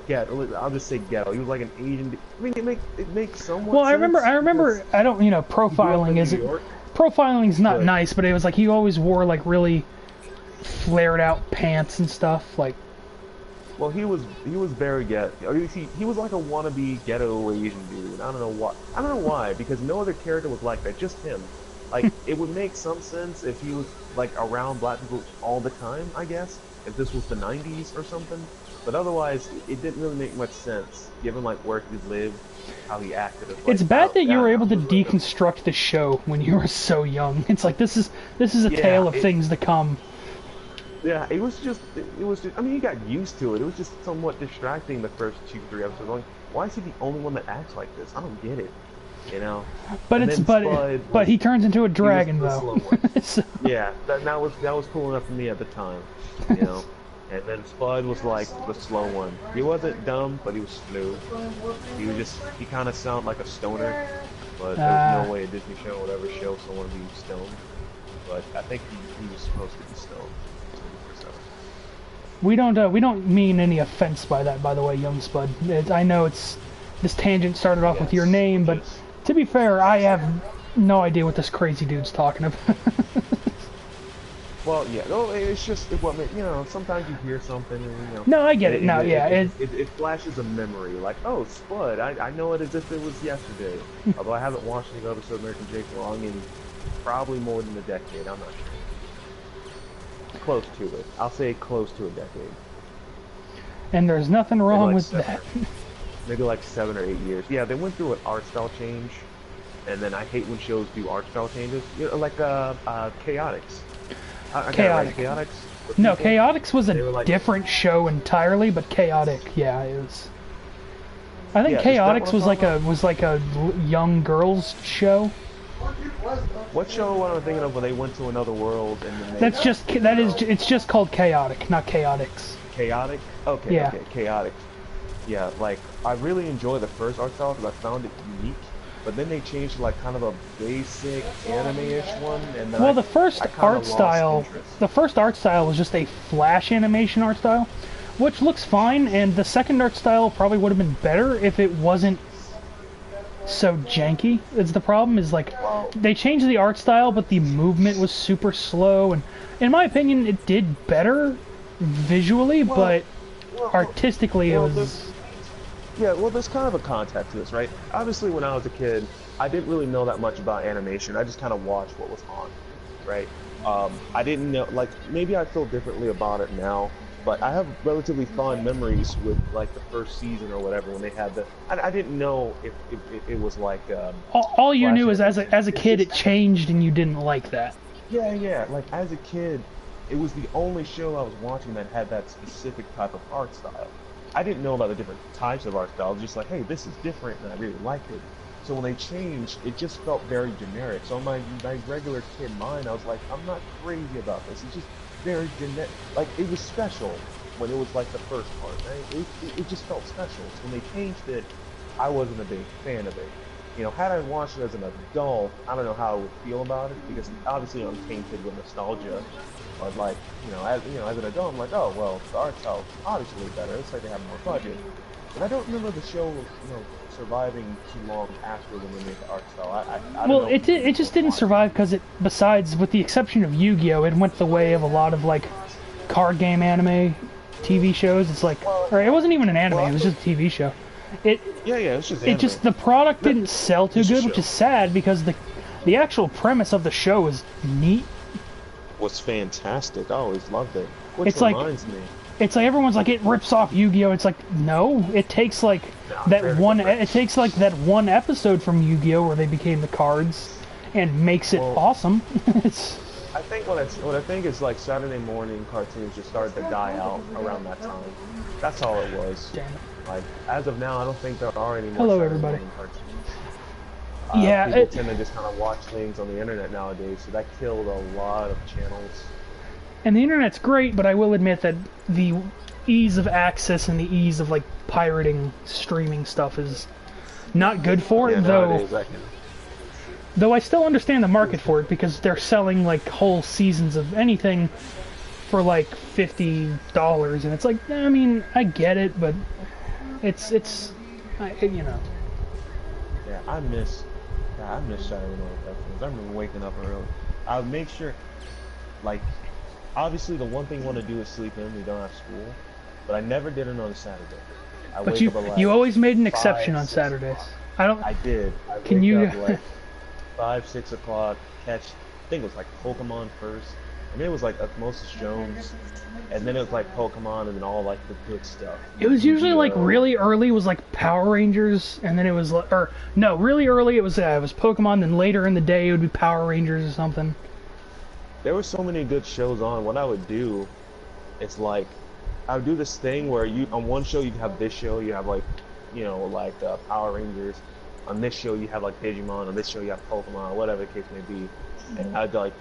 ghetto. I'll just say ghetto. He was like an Asian. I mean, it makes somewhat. Well, sense I remember. because I don't. he grew up Profiling in New isn't. York, Profiling's not but- nice, but it was like he always wore like really flared out pants and stuff. Like, Well, he was very ghetto. He was like a wannabe ghetto Asian dude. I don't know why, because no other character was like that. Just him. Like it would make some sense if he was like around black people all the time. I guess if this was the '90s or something. But otherwise, it didn't really make much sense given like where he lived, how he acted. it's bad that you were able to was like deconstruct the show when you were so young. It's like this is a tale of things to come. Yeah, it was just. I mean, you got used to it. It was just somewhat distracting the first 2-3 episodes. Like, why is he the only one that acts like this? I don't get it. You know. But And it's then Spud but he was- turns into a he was dragon the though. slow one. So- Yeah, that was cool enough for me at the time. You know. And then Spud was like the slow one. He wasn't dumb, but he was smooth. He kind of sounded like a stoner. But there's no way a Disney show would ever show someone being stoned. But I think he was supposed to be stoned. So. we don't mean any offense by that, by the way, young Spud. I know this tangent started off with your name, but to be fair, I have no idea what this crazy dude's talking about. Well, yeah, no, it's just, you know, sometimes you hear something and, you know. No, I get it. No, yeah, It flashes a memory, like, oh, Spud, I know it as if it was yesterday. Although I haven't watched any episode of American Jake Long in probably more than a decade, I'm not sure. Close to it. I'll say close to a decade. And there's nothing wrong Maybe like with 7 that. Maybe like 7 or 8 years. Yeah, they went through an art style change, and then I hate when shows do art style changes. You know, like Chaotix. I got it right, Chaotic. Chaotix? No, Chaotix was They were a like- different show entirely, but Chaotic, yeah, it was. I think Yeah, is that Chaotix what I'm was like a young girls show. What show am I thinking of when they went to another world and then they... It's just called Chaotic, not Chaotix. Chaotic? Okay, Yeah. okay, Chaotic. Yeah, like, I really enjoy the first art style because I found it unique, but then they changed to, like, kind of a basic anime-ish one, and then Well, the first I kinda art lost style, interest. the first art style was just a flash animation art style, which looks fine, and the second art style probably would have been better if it wasn't so janky. It's the problem is like Well, they changed the art style, but the movement was super slow, and in my opinion, it did better visually, but well, artistically it well, was. yeah, well, there's kind of a context to this, right? Obviously, when I was a kid, I didn't really know that much about animation. I just kind of watched what was on, right? I didn't know, like, maybe I feel differently about it now, but I have relatively fond memories with, like, the first season or whatever when they had the. I didn't know if it was like. All you Flash knew is as a It's kid just, it changed, and you didn't like that. yeah, yeah. Like as a kid, it was the only show I was watching that had that specific type of art style. I didn't know about the different types of art style. I was just like, hey, this is different, and I really liked it. So when they changed, it just felt very generic. So in my regular kid mind, I was like, I'm not crazy about this. It's just very generic. Like it was special when it was like the first part, right? It just felt special. So when they changed it, I wasn't a big fan of it. You know, had I watched it as an adult, I don't know how I would feel about it because obviously I'm tainted with nostalgia. But like, as an adult, I'm like, oh well, the art style obviously better. It's like they have more budget. But I don't remember the show, surviving too long after when they made the art style. I don't Well, know. it just didn't survive because it, besides, with the exception of Yu-Gi-Oh, it went the way of a lot of like card game anime TV shows. It's like, or it wasn't even an anime; it was just a TV show. It Yeah, it's just it just the product didn't sell too It's a good, which show. is sad because the actual premise of the show is neat. Was fantastic. I always loved it. Which It's like- reminds me. It's like everyone's like it rips off Yu-Gi-Oh. It's like no, it takes like No, that very one. different. It takes like that one episode from Yu-Gi-Oh where they became the cards, and makes it Well- awesome. It's I think what I think is like Saturday morning cartoons just started to die out around that time. That's all it was. damn it. Like as of now, I don't think there are any more Hello, Saturday everybody. morning cartoons. Yeah, People it- tend to just kind of watch things on the internet nowadays, so that killed a lot of channels. And the internet's great, but I will admit that the ease of access and the ease of like pirating streaming stuff is not good for it. Yeah, though nowadays I can. though I still understand the market for it because they're selling like whole seasons of anything for like $50, and it's like I mean I get it, but it's Yeah, I miss Saturday morning cartoons. I remember waking up early. I would make sure, like, obviously the one thing you want to do is sleep in. We don't have school, but I never did it on a Saturday. I but wake you up at like you always made an exception 5, on 6 Saturdays. o'clock. I don't. I did. I Can wake you- up like 5, 6 o'clock, catch, I think it was like Pokemon first, and then it was like Osmosis Jones, and then it was like Pokemon, and then all like the good stuff. It was usually like Yu-Gi-Oh. really early was like Power Rangers, and then it was or no, really early it was Pokemon. Then later in the day it would be Power Rangers or something. There were so many good shows on. What I would do is like, I would do this thing where you on one show you have this show, you have like, Power Rangers. On this show you have like Digimon. On this show you have Pokemon, whatever the case may be. And I'd like,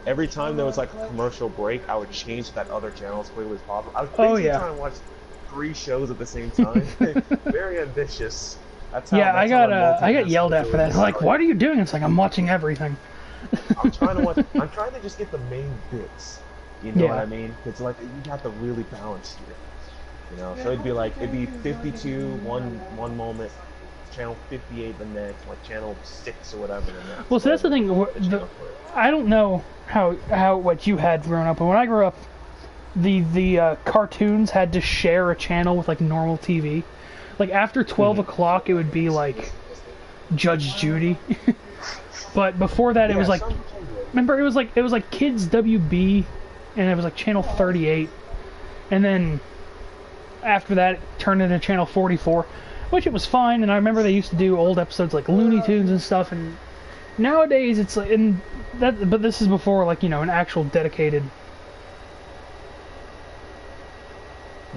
every time there was like a commercial break, I would change that other channel as quickly as possible. I was basically yeah. trying to watch 3 shows at the same time. Very ambitious. That's how, Yeah, I that's how got multitasking yelled at for that. ability Like, started. what are you doing? It's like I'm watching everything. I'm trying to watch. I'm trying to just get the main bits. You know Yeah. what I mean? It's like you have to really balance here. So it'd be 52 one moment, channel 58 the next, like channel 6 or whatever the next. Well, so that's the thing. I don't know how what you had growing up, but when I grew up, the cartoons had to share a channel with like normal TV. Like after 12 o'clock, it would be like Judge Judy. But before that, it was like, remember, it was like Kids WB, and it was like channel 38, and then after that, it turned into channel 44, which it was fine. And I remember they used to do old episodes like Looney Tunes and stuff. And nowadays, it's like, but this is before like an actual dedicated.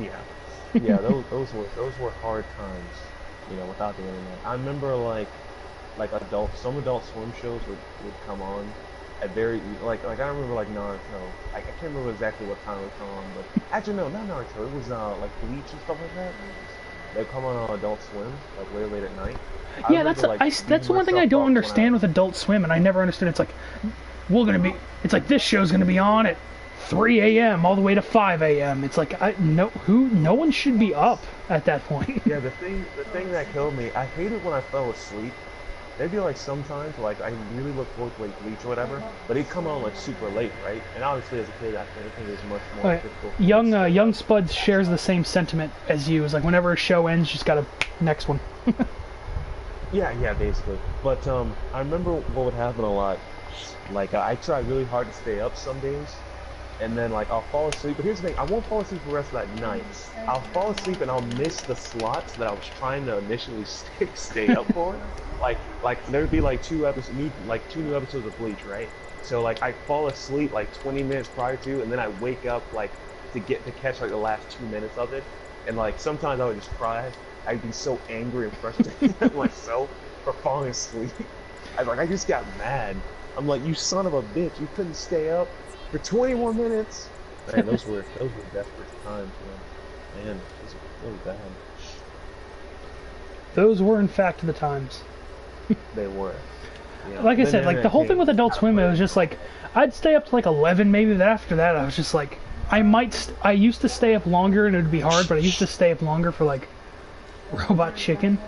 Yeah, those were hard times, without the internet. I remember like some Adult Swim shows would come on at very like I remember like Naruto. I can't remember exactly what time it would come on, but actually no, not Naruto. It was like Bleach and stuff like that. They come on Adult Swim like late at night. I Yeah, remember, that's beating the one thing I myself don't up when understand with Adult Swim, and I never understood. It's like it's like this show's gonna be on at 3 a.m. all the way to 5 a.m. It's like no one should be up at that point. Yeah, the thing that killed me, I hate it when I fell asleep. Maybe like sometimes, like I really look forward to like Bleach or whatever, but it come on like super late, right? And obviously as a kid, I think it was much more Right. difficult. Young Spud shares the same sentiment as you. It's like whenever a show ends, you just gotta next one. Yeah, basically. But I remember what would happen a lot. Like I try really hard to stay up some days, and then like I'll fall asleep. But here's the thing: I won't fall asleep for the rest of that night. I'll fall asleep and I'll miss the slots that I was trying to initially stay up for. Like there'd be like two new episodes of Bleach, right? So like I fall asleep like 20 minutes prior to, and then I wake up like to catch like the last 2 minutes of it, and like sometimes I would just cry. I'd be so angry and frustrated at myself for falling asleep. I just got mad. I'm like, you son of a bitch! You couldn't stay up for 20 more minutes. Man, those were desperate times, man. Those were really bad. Those were in fact the times. They were. Yeah. Like I Then said, like the whole thing with Adult Swim, it was right. just like I'd stay up to like 11 maybe, but after that I was just like I used to stay up longer and it would be hard, but I used to stay up longer for like Robot Chicken.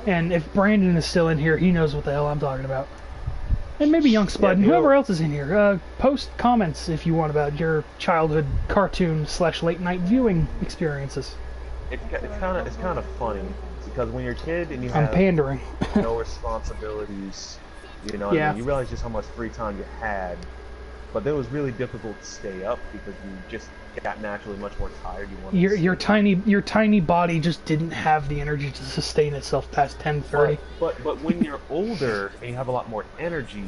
And if Brandon is still in here, he knows what the hell I'm talking about. And maybe Young Spud, and whoever else is in here. Post comments if you want about your childhood cartoon / late night viewing experiences. It's kind of funny because when you're a kid and you I'm have pandering. no responsibilities, you know, Yeah. I mean, you realize just how much free time you had. But it was really difficult to stay up because you just got naturally much more tired. You wanted to Your sleep. tiny body just didn't have the energy to sustain itself past 10:30. But when you're older and you have a lot more energy,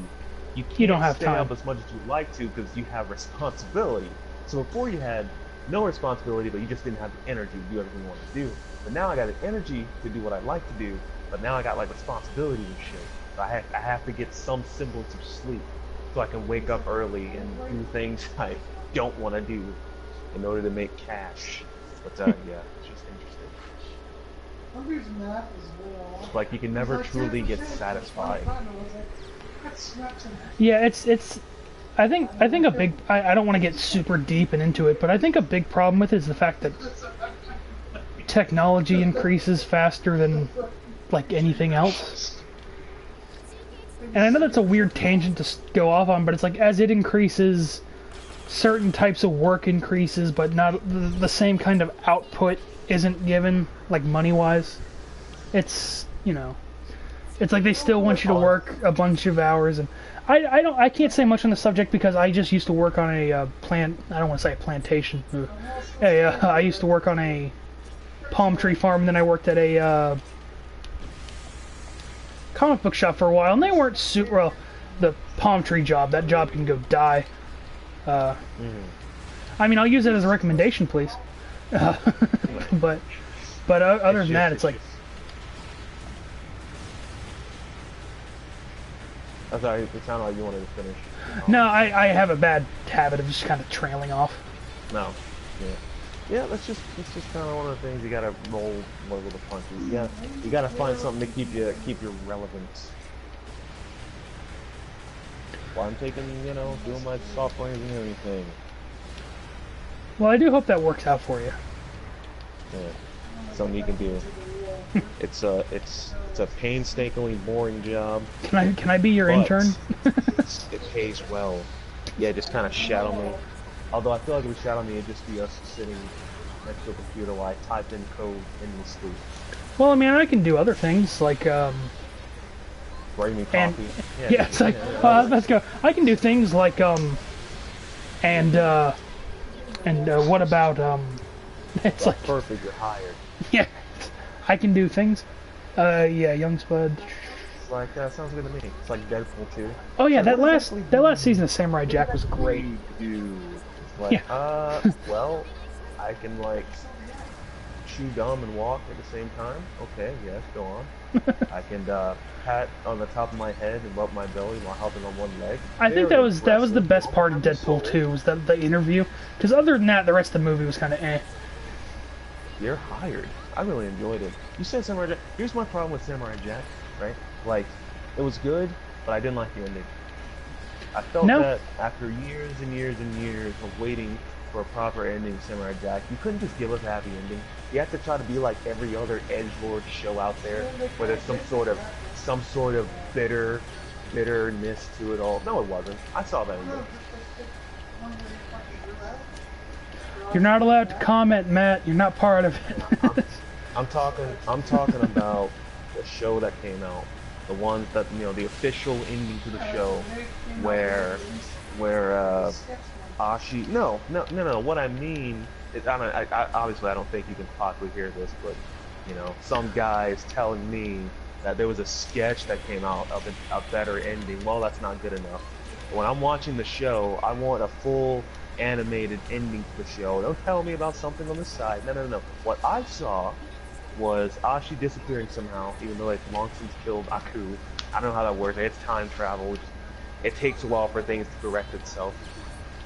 you can't don't have stay time. up as much as you'd like to because you have responsibility. So before you had no responsibility, but you just didn't have the energy to do everything you wanted to do. But now I got the energy to do what I like to do, but now I got like responsibility and shit. So I have to get some semblance of sleep so I can wake up early and do things I don't want to do in order to make cash. But yeah, it's just interesting. Like you can never truly get satisfied. Yeah, it's. I think a big. I don't want to get super deep and into it, but I think a big problem with it is the fact that technology increases faster than like anything else. And I know that's a weird tangent to go off on, but it's like as it increases, certain types of work increases, but not the same kind of output isn't given, like money-wise. It's, you know, it's like they still want you to work a bunch of hours, and I can't say much on the subject because I just used to work on a plant. I don't want to say a plantation. I used to work on a palm tree farm, and then I worked at a comic book shop for a while, and they weren't super well. The palm tree job, that job can go die. I mean, I'll use it as a recommendation, please. But other than that, it's like. I'm sorry, it sounded like you wanted to finish. No, I have a bad habit of just kind of trailing off. No. Yeah, that's just kind of one of the things you gotta roll with the punches. You gotta find something to keep you relevant. Well, I'm taking, doing my software engineering thing. Well, I do hope that works out for you. Yeah, something you can do. It's a painstakingly boring job. Can I be your intern? It pays well. Yeah, just kind of shadow me. Although I feel like if it would shadow me, it'd just be us sitting next to a computer while I type in code endlessly. Well, I mean, I can do other things like Bring me and coffee. yeah, it's like let's go. I can do things like and what about it's like perfect. You're hired. yeah, I can do things. Yeah, Young Spud. It's like sounds good to me. It's like Deadpool 2. Oh yeah, that last season of Samurai Jack was great. Dude. It's like, Yeah. well, I can like chew gum and walk at the same time. Okay, yes, go on. I can pat on the top of my head and rub my belly while helping on one leg. I think that was the best part of Deadpool 2 was the interview. Because other than that, the rest of the movie was kind of eh. You're hired. I really enjoyed it. You said Samurai Jack. Here's my problem with Samurai Jack, right? Like, it was good, but I didn't like the ending. I felt No, that after years and years and years of waiting for a proper ending, Samurai Jack, you couldn't just give us a happy ending. You have to try to be like every other edgelord show out there, where there's some sort of bitterness to it all. No, it wasn't. I saw that ending. you're not allowed to comment, Matt. You're not part of I'm, it. I'm talking about the show that came out, the one that the official ending to the show, where Ashi. No. What I mean is, obviously I don't think you can possibly hear this, but some guy is telling me that there was a sketch that came out of a better ending. Well, that's not good enough. When I'm watching the show, I want a full animated ending to the show. Don't tell me about something on the side. No. What I saw was Ashi disappearing somehow, even though it's long since killed Aku. I don't know how that works. It's time travel. It takes a while for things to correct itself.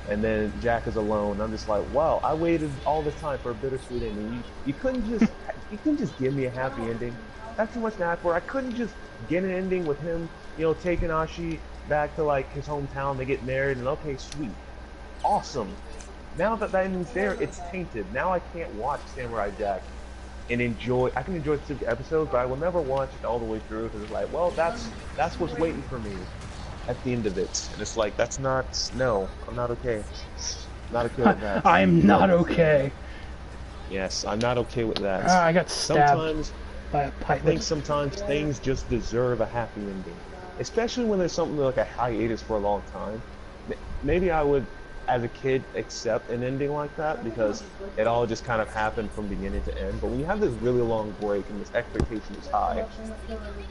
And then Jack is alone. I'm just like, wow, I waited all this time for a bittersweet ending. You couldn't just give me a happy ending. That's too much to ask for. I couldn't just get an ending with him, taking Ashi back to like his hometown. They get married, and okay, sweet, awesome. Now that ending's there, it's tainted. Now I can't watch Samurai Jack and enjoy. I can enjoy specific episodes, but I will never watch it all the way through because it's like, well, that's what's waiting for me at the end of it. And it's like, that's not. No, I'm not okay. Not okay with that. I'm not okay. Yes, I'm not okay with that. I got stabbed Sometimes by a I pilot. think sometimes things just deserve a happy ending, especially when there's something like a hiatus for a long time. Maybe I would, as a kid, accept an ending like that because it all just kind of happened from beginning to end. But when you have this really long break and this expectation is high,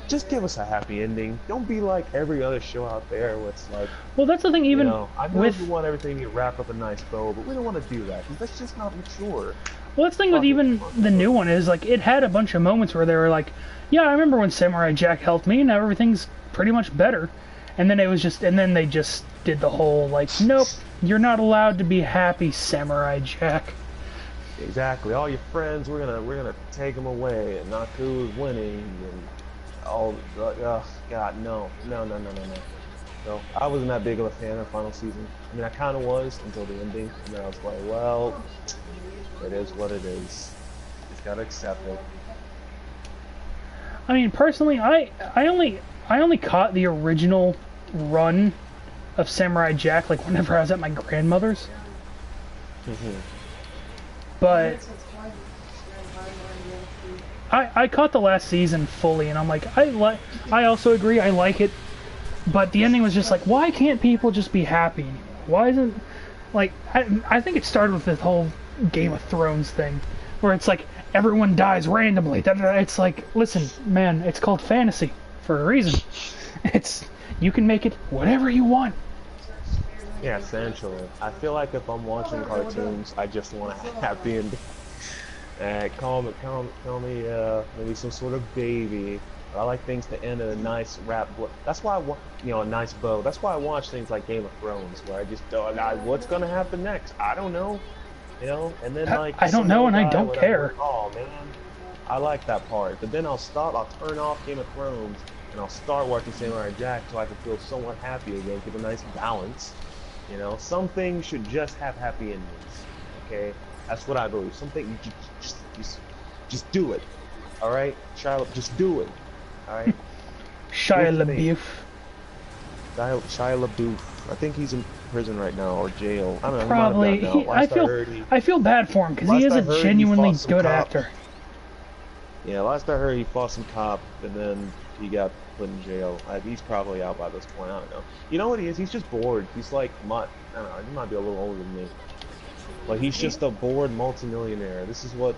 just give us a happy ending. Don't be like every other show out there where it's like, Well, that's the thing. Even I know with we want everything to get wrapped up in a nice bow, but we don't want to do that because that's just not mature. Well, that's the thing with even the new one is, like, it had a bunch of moments where they were like, yeah, I remember when Samurai Jack helped me, and now everything's pretty much better. And then then they just did the whole, like, nope, you're not allowed to be happy, Samurai Jack. Exactly. All your friends, we're gonna take them away, and Naku is winning, and all. Oh God, no. So I wasn't that big of a fan of the final season. I mean, I kind of was until the ending, and then I was like, well, it is what it is. Just gotta accept it. I mean, personally, I only caught the original run of Samurai Jack, like, whenever I was at my grandmother's. But I caught the last season fully, and I'm like, I also agree, I like it, but the ending was just like, why can't people just be happy? Why isn't, like, I think it started with this whole Game of Thrones thing, where it's like, everyone dies randomly. It's like, listen, man, it's called fantasy for a reason. You can make it whatever you want. Yeah, essentially. I feel like if I'm watching cartoons, I just want a happy ending. Call me maybe some sort of baby. I like things to end in a nice wrap. That's why I want, a nice bow. That's why I watch things like Game of Thrones, where I just don't. What's gonna happen next? I don't know. And then like I don't know, and I don't care. Oh man, I like that part. But then I'll turn off Game of Thrones, and I'll start watching Samurai Jack so I can feel somewhat happy again, get a nice balance. Some things should just have happy endings. Okay, that's what I believe. Some things just do it. All right, Charlotte, just do it. All right. Shia LaBeouf. Shia LaBeouf. I think he's in prison right now or jail. I don't know. Probably. I feel bad for him because he is a genuinely good actor. Yeah, last I heard, he fought some cop and then he got put in jail. He's probably out by this point. I don't know. You know what he is? He's just bored. He's like, I don't know. He might be a little older than me. But he's just a bored multimillionaire. This is what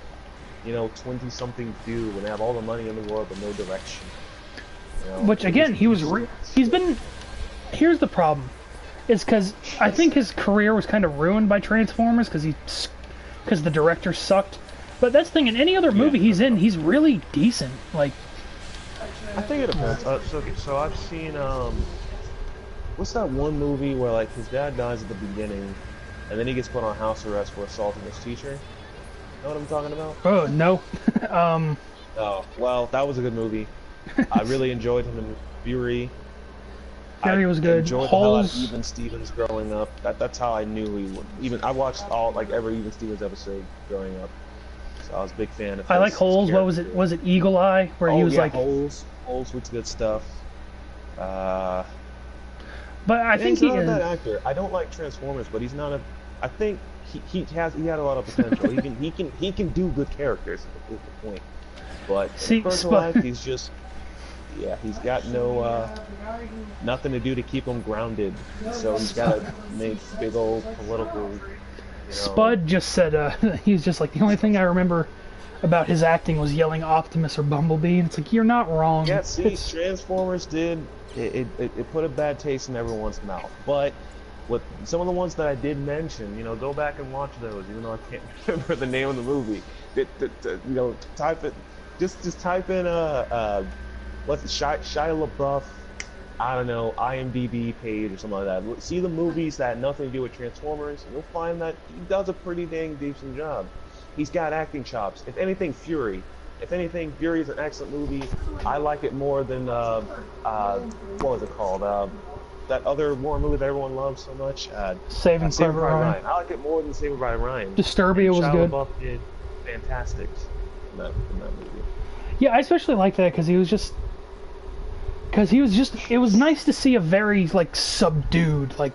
20-somethings do when they have all the money in the world but no direction. Which again, he's been. Here's the problem, is because I think his career was kind of ruined by Transformers because the director sucked. But that's the thing. In any other movie he's in, he's really decent. Like, I think it depends. So I've seen what's that one movie where like his dad dies at the beginning, and then he gets put on house arrest for assaulting his teacher? Know what I'm talking about? Oh no. Oh well, that was a good movie. I really enjoyed him in Fury. Fury was good. enjoyed the hell out of Holes. Even Stevens growing up. That's how I knew he would. Even I watched all like every Even Stevens episode growing up, so I was a big fan of. I like his Holes. What was it? character. Was it Eagle Eye, where he was yeah, like? Holes. Holes was good stuff. But I think he's not a bad actor. I don't like Transformers, but he's not a. I think he had a lot of potential. he can do good characters. Is the point. But See, in personal life, he's just. Yeah, he's got no nothing to do to keep him grounded, so he's got to make big old political. Spud just said he's just like, the only thing I remember about his acting was yelling Optimus or Bumblebee, and it's like, you're not wrong. Yeah, see, Transformers did it put a bad taste in everyone's mouth, but with some of the ones that I did mention, go back and watch those, even though I can't remember the name of the movie. Type it, just type in what's it, Shia LaBeouf, I don't know, IMDb page or something like that. See the movies that had nothing to do with Transformers, and you'll find that he does a pretty dang decent job. He's got acting chops. If anything, Fury. If anything, Fury is an excellent movie. I like it more than, what was it called? That other war movie that everyone loves so much. Saving Private Ryan. I like it more than Saving Private Ryan. Disturbia was good. Shia LaBeouf did fantastic in that movie. Yeah, I especially like that because he was just, it was nice to see a very like subdued, like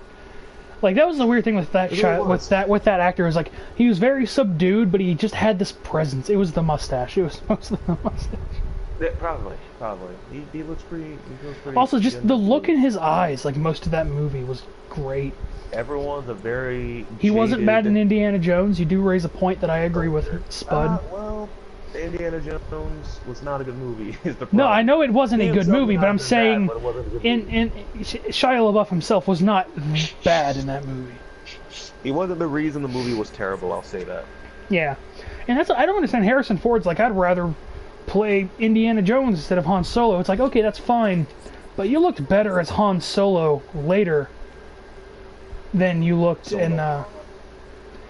that was the weird thing with that with that actor, is like he was very subdued, but he just had this presence. It was the mustache. It was mostly the mustache. Yeah, probably. He looks pretty. Also, just the look in his eyes, like most of that movie was great. Everyone's a very. He wasn't bad in Indiana Jones. You do raise a point that I agree with, Spud. Well, Indiana Jones was not a good movie. Is the problem. No, I know it wasn't a good movie, but I'm saying bad, but in Shia LaBeouf himself was not bad in that movie. He wasn't the reason the movie was terrible. I'll say that. Yeah, and that's, I don't understand. Harrison Ford's like, I'd rather play Indiana Jones instead of Han Solo. It's like, okay, that's fine, but you looked better as Han Solo later than you looked in. I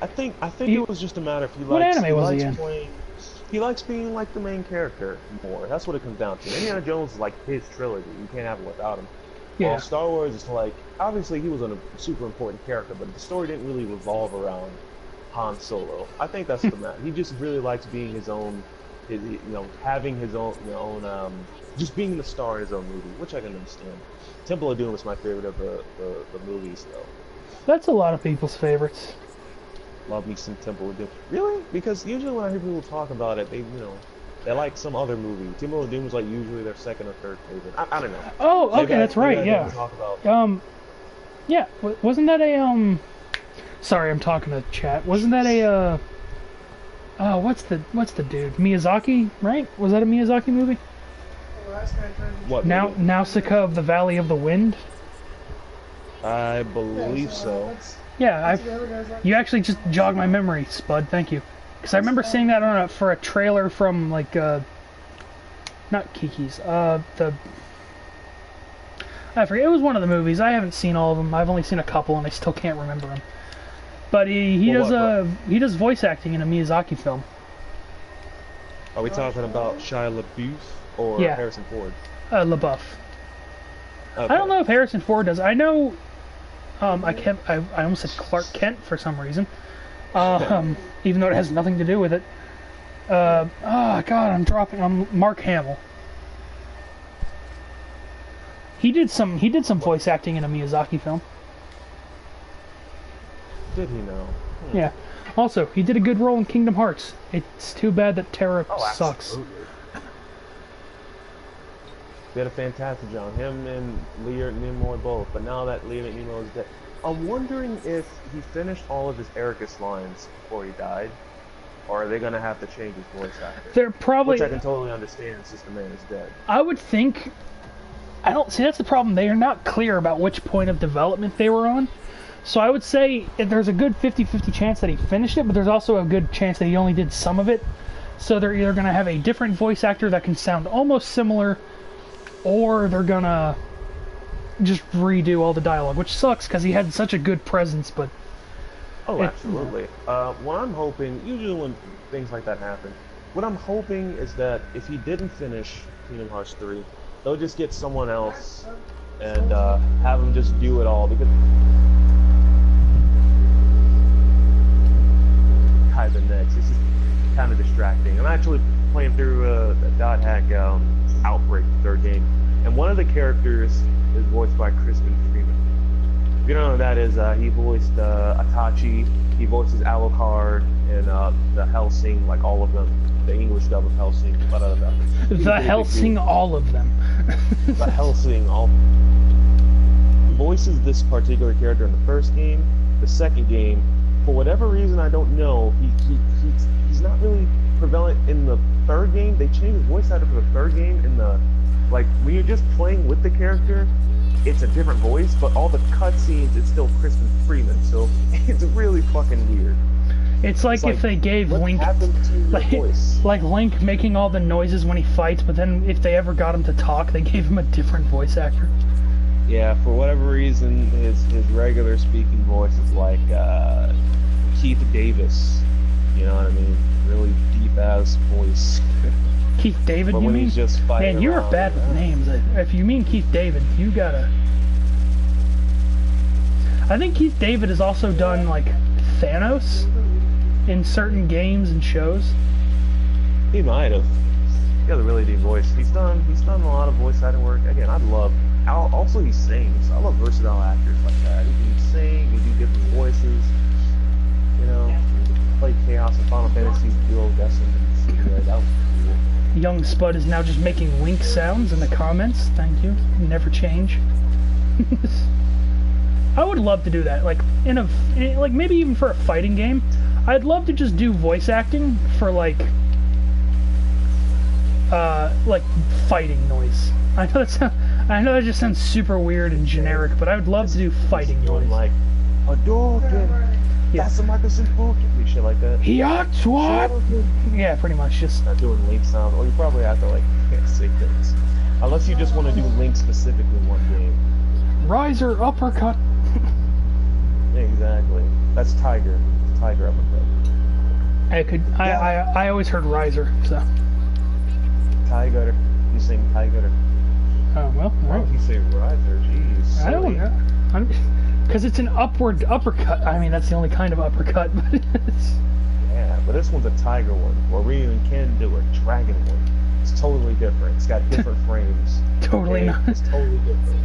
think it was just a matter of what anime was he in? He likes being like the main character more. That's what it comes down to. Indiana Jones is like his trilogy. You can't have it without him. Yeah. While Star Wars is like, obviously he was a super important character, but the story didn't really revolve around Han Solo. I think that's the matter. He just really likes being his own, having his own, just being the star in his own movie, which I can understand. Temple of Doom is my favorite of the movies, though. That's a lot of people's favorites. Love me some Temple of Doom. Really? Because usually when I hear people talk about it, they like some other movie. Temple of Doom is like usually their second or third favorite. I don't know. Oh, okay, that's right. Yeah. Talk about... Yeah. Wasn't that a Sorry, I'm talking to chat. Wasn't that a what's the dude? Miyazaki, right? Was that a Miyazaki movie? What? Nausicaa of the Valley of the Wind. I believe so. Yeah, you actually just jogged my memory, Spud. Thank you. Because I remember seeing that for a trailer from like not Kiki's. I forget. It was one of the movies. I haven't seen all of them. I've only seen a couple, and I still can't remember them. But he does voice acting in a Miyazaki film. Are we talking about Shia LaBeouf or Harrison Ford? LaBeouf. Okay. I don't know if Harrison Ford does. I know. I almost said Clark Kent for some reason, even though it has nothing to do with it. Oh God, I'm Mark Hamill. He did some voice acting in a Miyazaki film. Did he know? Yeah. Also, he did a good role in Kingdom Hearts. It's too bad that Terra sucks. Absolutely. Did a fantastic job. Him and Leonard Nimoy both. But now that Leonard Nimoy is dead, I'm wondering if he finished all of his Ericus lines before he died, or are they going to have to change his voice actor? They're probably... Which I can totally understand since the man is dead. I would think... I don't see, that's the problem. They are not clear about which point of development they were on. So I would say there's a good 50-50 chance that he finished it, but there's also a good chance that he only did some of it. So they're either going to have a different voice actor that can sound almost similar, or they're gonna just redo all the dialogue, which sucks because he had such a good presence. But absolutely. What I'm hoping, usually when things like that happen, what I'm hoping is that if he didn't finish Kingdom Hearts 3, they'll just get someone else and have him just do it all because type in next. It's just kind of distracting. I'm actually playing through the dot hack Outbreak, the third game, and one of the characters is voiced by Crispin Freeman. If you don't know who that is, he voiced Itachi, he voices Alucard, and the Hellsing, like all of them, the English dub of Hellsing. The Hellsing, all of them. The Hellsing, all. He voices this particular character in the first game. The second game, for whatever reason I don't know, he's not really prevalent in the third game. They changed the voice actor for the third game. In the like when you're just playing with the character, it's a different voice, but all the cutscenes it's still Crispin Freeman. So it's really fucking weird. It's like if they gave Link, like Link making all the noises when he fights, but then if they ever got him to talk, they gave him a different voice actor. Yeah, for whatever reason, his regular speaking voice is like Keith Davis. You know what I mean? Really deep ass voice. Keith David, but you when mean? He's just man, you're bad with names. If you mean Keith David, you gotta. I think Keith David has also done like Thanos in certain games and shows. He might have. He has a really deep voice. He's done a lot of voice acting work. Again, I'd love. Also, he sings. I love versatile actors like that. He can sing. He do different voices. You know, play Chaos and Final Fantasy dual guessing. That was cool. Young Spud is now just making Link sounds in the comments. Thank you. Never change. I would love to do that. Like like maybe even for a fighting game. I'd love to just do voice acting for like fighting noise. I know that just sounds super weird and generic, but I would love to do fighting noise. Like a Hadouken. Yeah. That's a Microsoft Hadouken. Shit like that. What? Yeah, pretty much. Just not doing Link sounds, or you probably have to like say things, unless you just want to do Link specifically in one game. Riser uppercut. Exactly. That's Tiger. Tiger uppercut. I always heard Riser, so. Tiger. You sing Tiger. Oh well. Why don't you say Riser? Jeez. Silly. I don't know. Because it's an upward uppercut. I mean, that's the only kind of uppercut. But yeah, but this one's a tiger one, where Ryu and Ken do a dragon one. It's totally different. It's got different frames. Totally okay? not. It's totally different.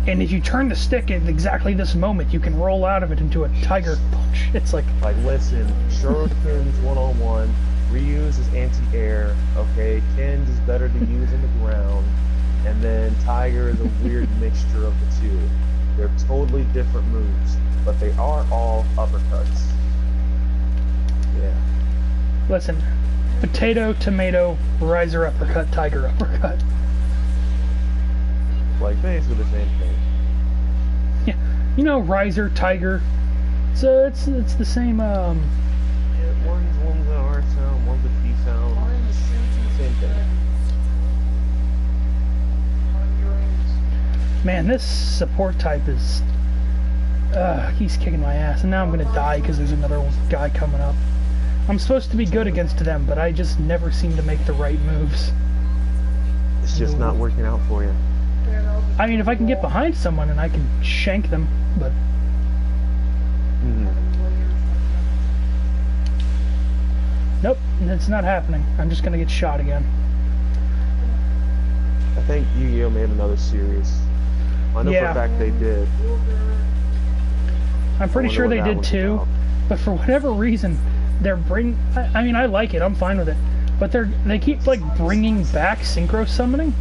And if you turn the stick at exactly this moment, you can roll out of it into a tiger punch. It's like... Like, listen, Shuriken's one-on-one, Ryu's is anti-air, okay? Ken's is better to use on the ground, and then Tiger is a weird mixture of the two. They're totally different moves, but they are all uppercuts. Yeah. Listen, potato, tomato, riser uppercut, tiger uppercut. Like basically the same thing. Yeah, you know, riser, tiger. So it's the same. Yeah, one's an R sound, one's a T sound. Same thing. Man, this support type is. He's kicking my ass, and now I'm gonna die because there's another guy coming up. I'm supposed to be good against them, but I just never seem to make the right moves. It's just not working out for you. I mean, if I can get behind someone and I can shank them, but... Nope, it's not happening. I'm just gonna get shot again. I think Yu-Gi-Oh! Made another series. I know for a fact they did. I'm pretty sure they did too, but for whatever reason, they're I mean, I like it. I'm fine with it, but they keep like bringing back synchro summoning.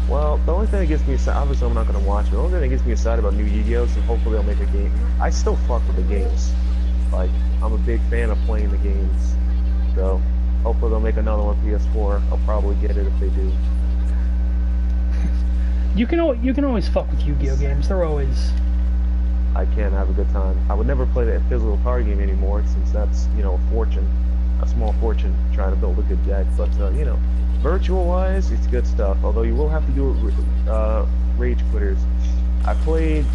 Well, the only thing that gets me excited, obviously I'm not going to watch it, the only thing that gets me excited about new Yu-Gi-Oh! is hopefully they'll make a game. I still fuck with the games. Like, I'm a big fan of playing the games. So, hopefully they'll make another one PS4. I'll probably get it if they do. You can always fuck with Yu-Gi-Oh! Games. They're always... I can have a good time. I would never play the physical card game anymore, since that's, you know, a small fortune, trying to build a good deck. But, you know, virtual-wise, it's good stuff. Although you will have to do it rage quitters. I played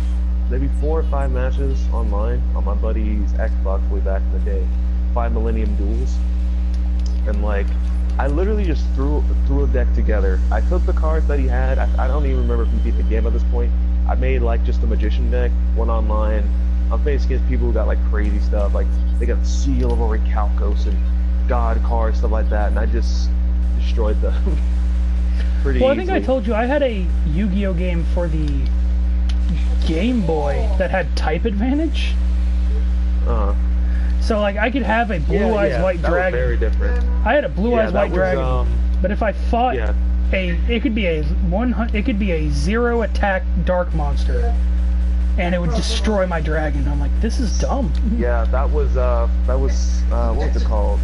maybe 4 or 5 matches online on my buddy's Xbox way back in the day. 5 Millennium Duels. And, like, I literally just threw a deck together. I took the cards that he had. I don't even remember if he beat the game at this point. I made like just a magician deck, went online. I'm facing against people who got like crazy stuff, like they got the Seal of Orichalcos and God cards, stuff like that, and I just destroyed them. Pretty Well, I think easily. I told you I had a Yu-Gi-Oh game for the Game Boy that had type advantage. Uh-huh. So like I could have a blue eyes white that was dragon. very different. I had a blue eyes that white was, dragon. But if I fought yeah. it could be a 0 attack dark monster, and it would destroy my dragon. I'm like, this is dumb. Yeah, that was what was it called?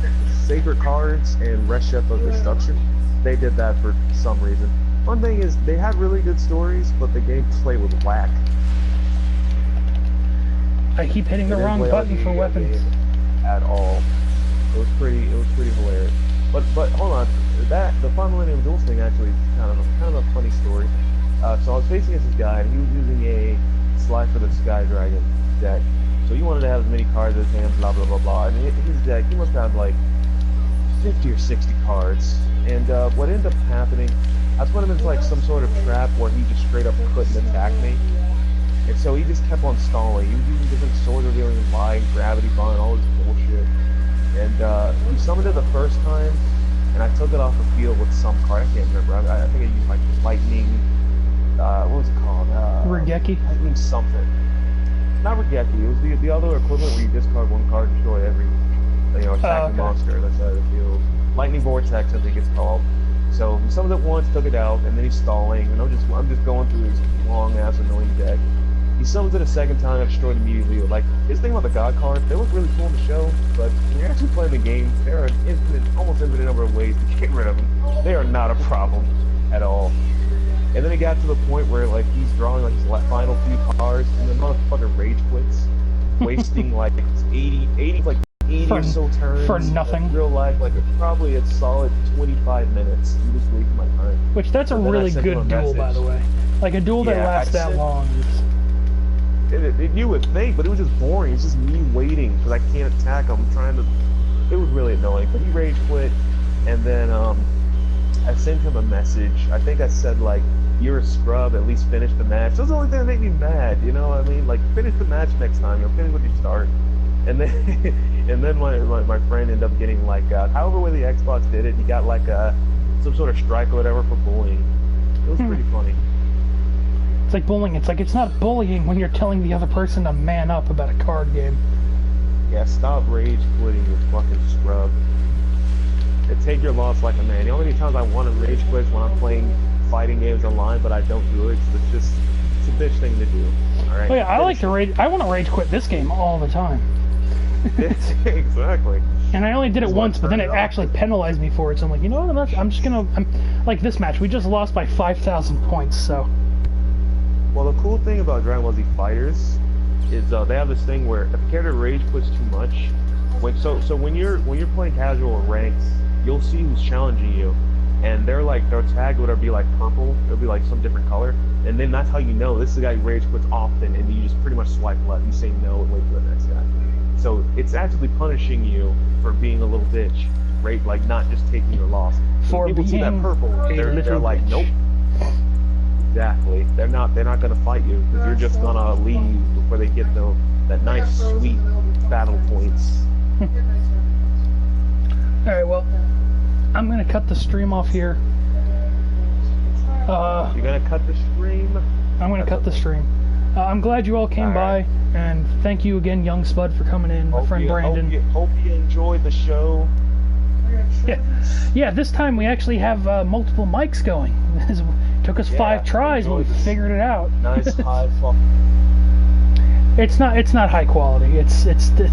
Sacred Cards and Reshef of Destruction. They did that for some reason. One thing is they had really good stories, but the gameplay was whack. I keep hitting the wrong button for weapons. At all. It was pretty hilarious. But hold on, the Fun Millennium Duels thing actually is kind of a funny story. So I was facing against this guy, and he was using a Slide for the Sky Dragon deck. So he wanted to have as many cards as him, blah blah blah blah. And his deck, he must have like 50 or 60 cards. And what ended up happening, I put him into like some sort of trap where he just straight up couldn't attack me. And so he just kept on stalling. He was using different sword revealing light, gravity bond, all this bullshit. And he summoned it the first time, and I took it off the field with some card. I can't remember. I think I used like lightning. What was it called? Regeki? Lightning something. Not Regeki. It was the other equivalent where you discard one card and destroy every attacking monster that's out of the field. Lightning Vortex, I think it's called. So he summoned it once, took it out, and then he's stalling. And I'm just going through his long ass annoying deck. He summons it a second time, I destroyed immediately. Like, his thing about the God cards, they look really cool in the show, but when you're actually playing the game, there are an almost infinite number of ways to get rid of them. They are not a problem at all. And then it got to the point where, like, he's drawing, like, his final few cards, and the motherfucker rage quits, wasting, like, 80 or so turns. For nothing. In real life, like, probably a solid 25 minutes. He just wasted my time. Which, that's a really good duel, by the way. Like, a duel that lasts that long is... You would think, but it was just boring. It's just me waiting because I can't attack him. It was really annoying. But he rage quit, and then I sent him a message. I think I said like, "You're a scrub. At least finish the match." That's the only thing that made me mad. You know what I mean? Like, finish the match next time. Finish what you start. And then and then my friend ended up getting like however way the Xbox did it. He got like some sort of strike or whatever for bullying. It was pretty funny. It's like bullying. It's not bullying when you're telling the other person to man up about a card game. Yeah, stop rage quitting, you fucking scrub. And take your loss like a man. You know how many times I want to rage quit when I'm playing fighting games online, but I don't do it. It's a bitch thing to do. All right. Oh yeah, I want to rage quit this game all the time. Exactly. And I only did it once, but then it actually penalized me for it. So I'm like, you know what? I'm like this match. We just lost by 5,000 points. So. Well, the cool thing about Dragon Ball Z Fighters is they have this thing where if a character rage quits too much, when you're playing casual or ranks, you'll see who's challenging you, and their tag would be like purple. It'll be like some different color, and then that's how you know this is the guy who rage quits often, and you just pretty much swipe left. You say no and wait for the next guy. So it's actually punishing you for being a little bitch, right? Like not just taking your loss. For people see that purple, they're like, bitch. nope. Exactly. They're not gonna fight you because you're just gonna leave before they get that nice sweet battle points. All right. Well, I'm gonna cut the stream off here. You're gonna cut the stream? I'm gonna cut the stream. I'm glad you all came by, and thank you again, Young Spud, for coming in. My friend Brandon. Hope you enjoyed the show. Yeah. This time we actually have multiple mics going. Took us 5 tries, but we figured it out. Nice high. It's not high quality. It's the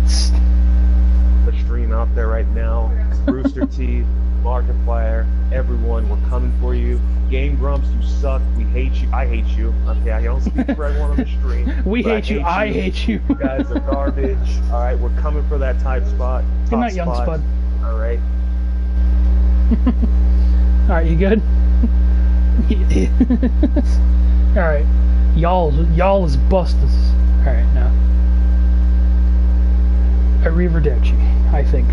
stream out there right now. Rooster Teeth, Markiplier, everyone, we're coming for you. Game Grumps, you suck. We hate you. I hate you. Okay, I don't speak for everyone on the stream. We hate you. I hate you. You guys are garbage. All right, we're coming for that type spot. Good night, Young Spud. All right. All right, you good? Alright. Y'all is busted. Alright, now. Arrivederci, I think.